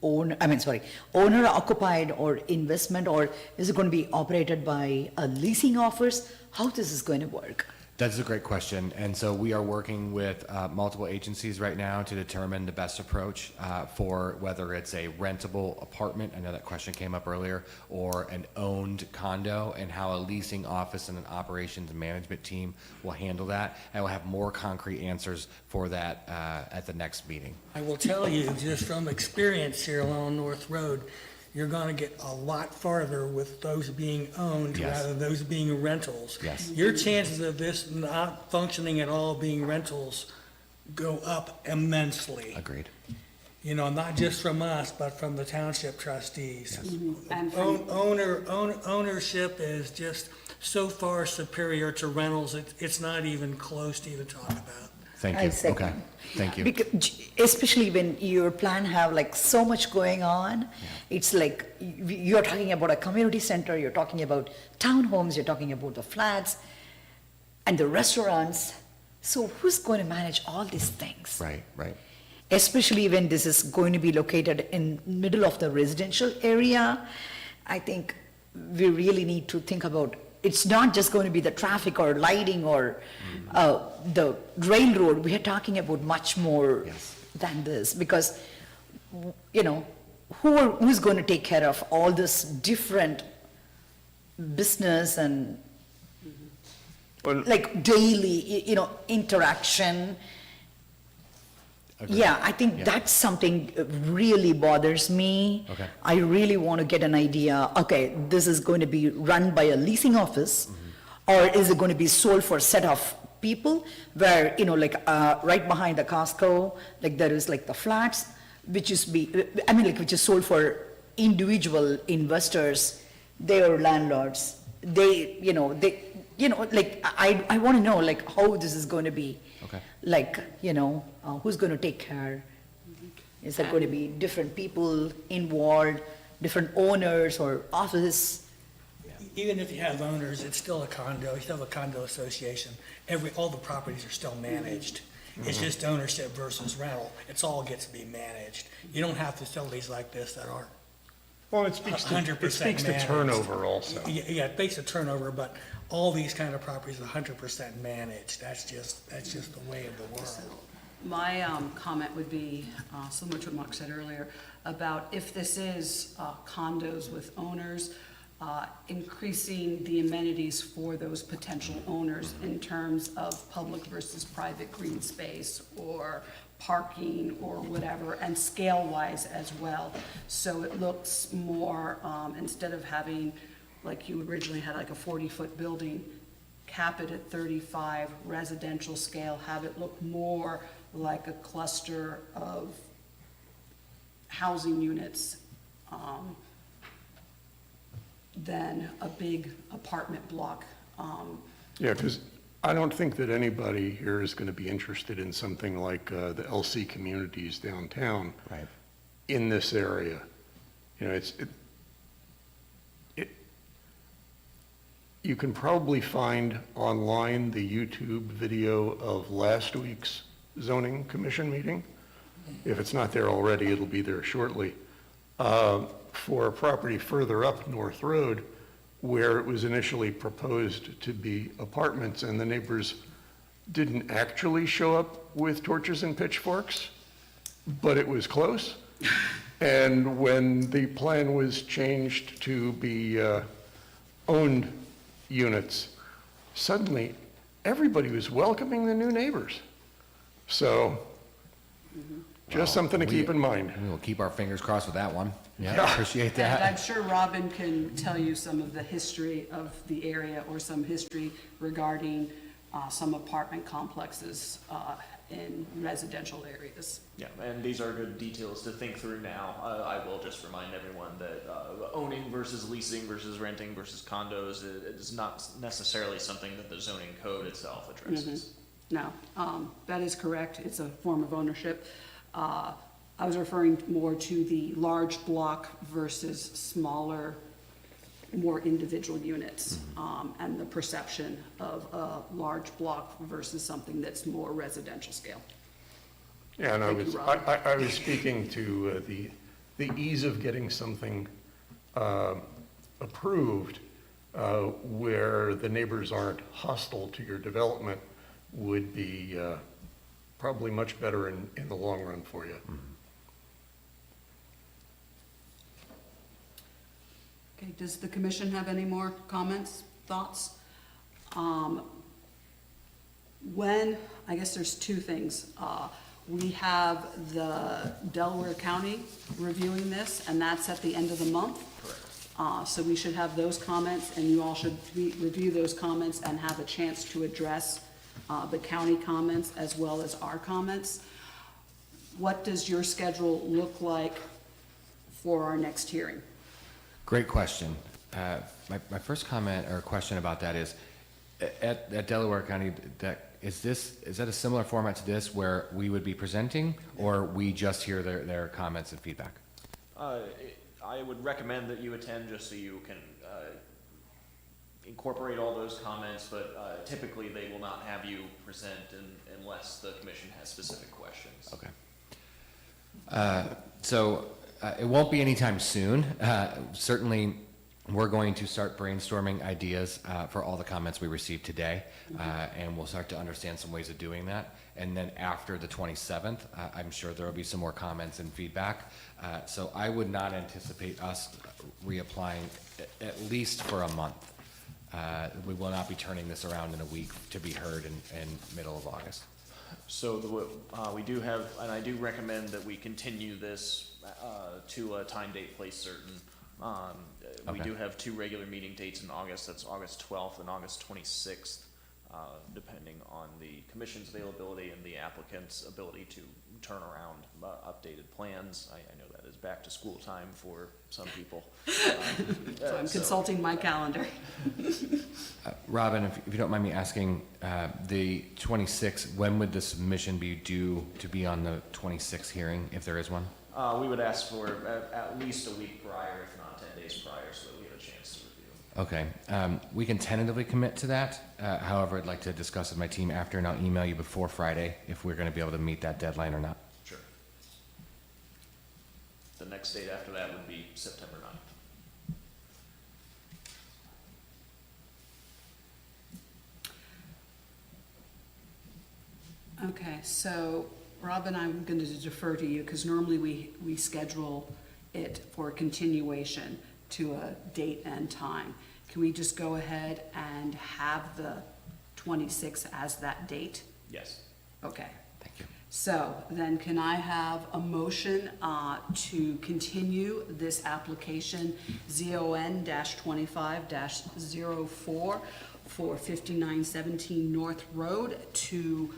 owner occupied or investment, or is it going to be operated by leasing offers? How this is going to work?
That's a great question. And so we are working with multiple agencies right now to determine the best approach for whether it's a rentable apartment, I know that question came up earlier, or an owned condo, and how a leasing office and an operations and management team will handle that. I will have more concrete answers for that at the next meeting.
I will tell you, just from experience here along North Road, you're gonna get a lot farther with those being owned
Yes.
rather than those being rentals.
Yes.
Your chances of this not functioning at all being rentals go up immensely.
Agreed.
You know, not just from us, but from the township trustees.
And from,
Ownership is just so far superior to rentals, it's not even close to even talk about.
Thank
I
you.
second.
Okay, thank you.
Because, especially when your plan have like so much going on, it's like you're talking about a community center, you're talking about townhomes, you're talking about the flats and the restaurants. So who's going to manage all these things?
Right, right.
Especially when this is going to be located in middle of the residential area. I think we really need to think about, it's not just going to be the traffic or lighting or the railroad. We are talking about much more
Yes.
than this, because, you know, who's going to take care of all this different business and
Well,
like daily, you know, interaction?
Agreed.
Yeah, I think
Yeah.
that's something really bothers me.
Okay.
I really want to get an idea, okay, this is going to be run by a leasing office, or is it going to be sold for a set of people where, you know, like, right behind the Costco, like there is like the flats, which is which is sold for individual investors, they are landlords. They, like, I want to know, like, how this is going to be.
Okay.
Like, who's going to take care? Is there going to be different people involved, different owners or office?
Even if you have owners, it's still a condo, you still have a condo association. All the properties are still managed. It's just ownership versus rental. It's all gets to be managed. You don't have facilities like this that aren't.
Well, it speaks to,
100%
it speaks to
managed.
turnover also.
Yeah, it makes a turnover, but all these kind of properties are 100% managed. That's just the way of the world.
my comment would be similar to what Mark said earlier, about if this is condos with owners, increasing the amenities for those potential owners in terms of public versus private green space or parking or whatever, and scale-wise as well. So it looks more, instead of having, like you originally had like a 40-foot building, cap it at 35, residential scale, have it look more like a cluster of housing units than a big apartment block.
Yeah, because I don't think that anybody here is going to be interested in something like the LC Communities downtown
Right.
in this area. You know, you can probably find online the YouTube video of last week's zoning commission meeting. If it's not there already, it'll be there shortly. For a property further up North Road, where it was initially proposed to be apartments, and the neighbors didn't actually show up with torches and pitchforks, but it was close. And when the plan was changed to be owned units, suddenly everybody was welcoming the new neighbors. So, just something to keep in mind.
We will keep our fingers crossed with that one. Yeah, appreciate
And I'm
that.
sure Robin can tell you some of the history of the area or some history regarding some apartment complexes in residential areas.
Yeah, and these are good details to think through now. I will just remind everyone that owning versus leasing versus renting versus condos is not necessarily something that the zoning code itself addresses.
No, that is correct. It's a form of ownership. I was referring more to the large block versus smaller, more individual units, and the perception of a large block versus something that's more residential scale.
Yeah, and
Thank you, Robin.
I was speaking to the ease of getting something approved where the neighbors aren't hostile to your development would be probably much better in the long run for you.
Okay, does the commission have any more comments, thoughts? I guess there's two things. We have the Delaware County reviewing this, and that's at the end of the month. Correct. So we should have those comments, and you all should review those comments and have a chance to address the county comments as well as our comments. What does your schedule look like for our next hearing?
Great question. My first comment or question about that is, at Delaware County, is that a similar format to this where we would be presenting, or we just hear their comments and feedback?
I would recommend that you attend just so you can incorporate all those comments, but typically they will not have you present unless the commission has specific questions.
Okay. So it won't be anytime soon. Certainly, we're going to start brainstorming ideas for all the comments we received today, and we'll start to understand some ways of doing that. And then after the 27th, I'm sure there will be some more comments and feedback. So I would not anticipate us reapplying at least for a month. We will not be turning this around in a week to be heard in middle of August.
So we do have, and I do recommend that we continue this to a time, date, place certain. We
Okay.
do have two regular meeting dates in August. That's August 12th and August 26th, depending on the commission's availability and the applicant's ability to turn around updated plans. I know that is back to school time for some people.
So I'm consulting my calendar.
Robin, if you don't mind me asking, the 26th, when would the submission be due to be on the 26th hearing, if there is one?
We would ask for at least a week prior, if not 10 days prior, so that we have a chance to review.
Okay, we can tentatively commit to that. However, I'd like to discuss with my team after, and I'll email you before Friday if we're going to be able to meet that deadline or not.
Sure. The next date after that would be September 9th.
Okay, so Robin, I'm going to defer to you because normally we schedule it for continuation to a date and time. Can we just go ahead and have the 26th as that date?
Yes.
Okay.
Thank you.
So then can I have a motion to continue this application ZON-25-04 for 5917 North Road to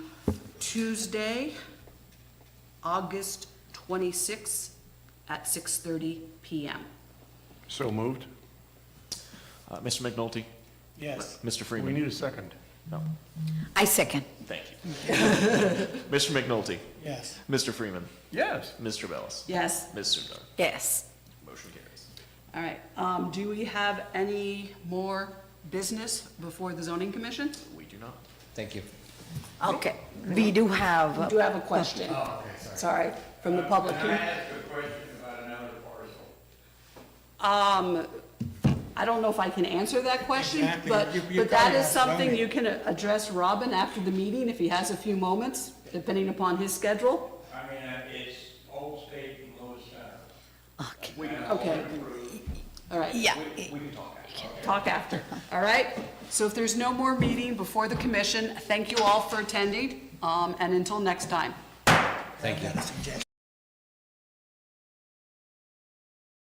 Tuesday, August 26th at 6:30 PM?
So moved?
Mr. McNulty?
Yes.
Mr.
We
Freeman?
need a second.
No.
I second.
Thank you. Mr. McNulty?
Yes.
Mr. Freeman?
Yes.
Mr. Bellis?
Yes.
Ms. Sundar?
Yes.
Motion carries.
All right. Do we have any more business before the zoning commission?
We do not.
Thank you.
Okay, we do have.
We do have a question. Sorry, from the public.
Can I ask a question about another parcel?
I don't know if I can answer that question,
Exactly.
but
You
that
probably
is
have
something
zoning.
you can address Robin after the meeting if he has a few moments, depending upon his schedule.
I mean, it's Old State and Lewis Center.
Okay.
Okay. All right.
Yeah.
We can talk after.
Talk after. All right? So if there's no more meeting before the commission, thank you all for attending, and until next time.
Thank you.
Got a suggestion.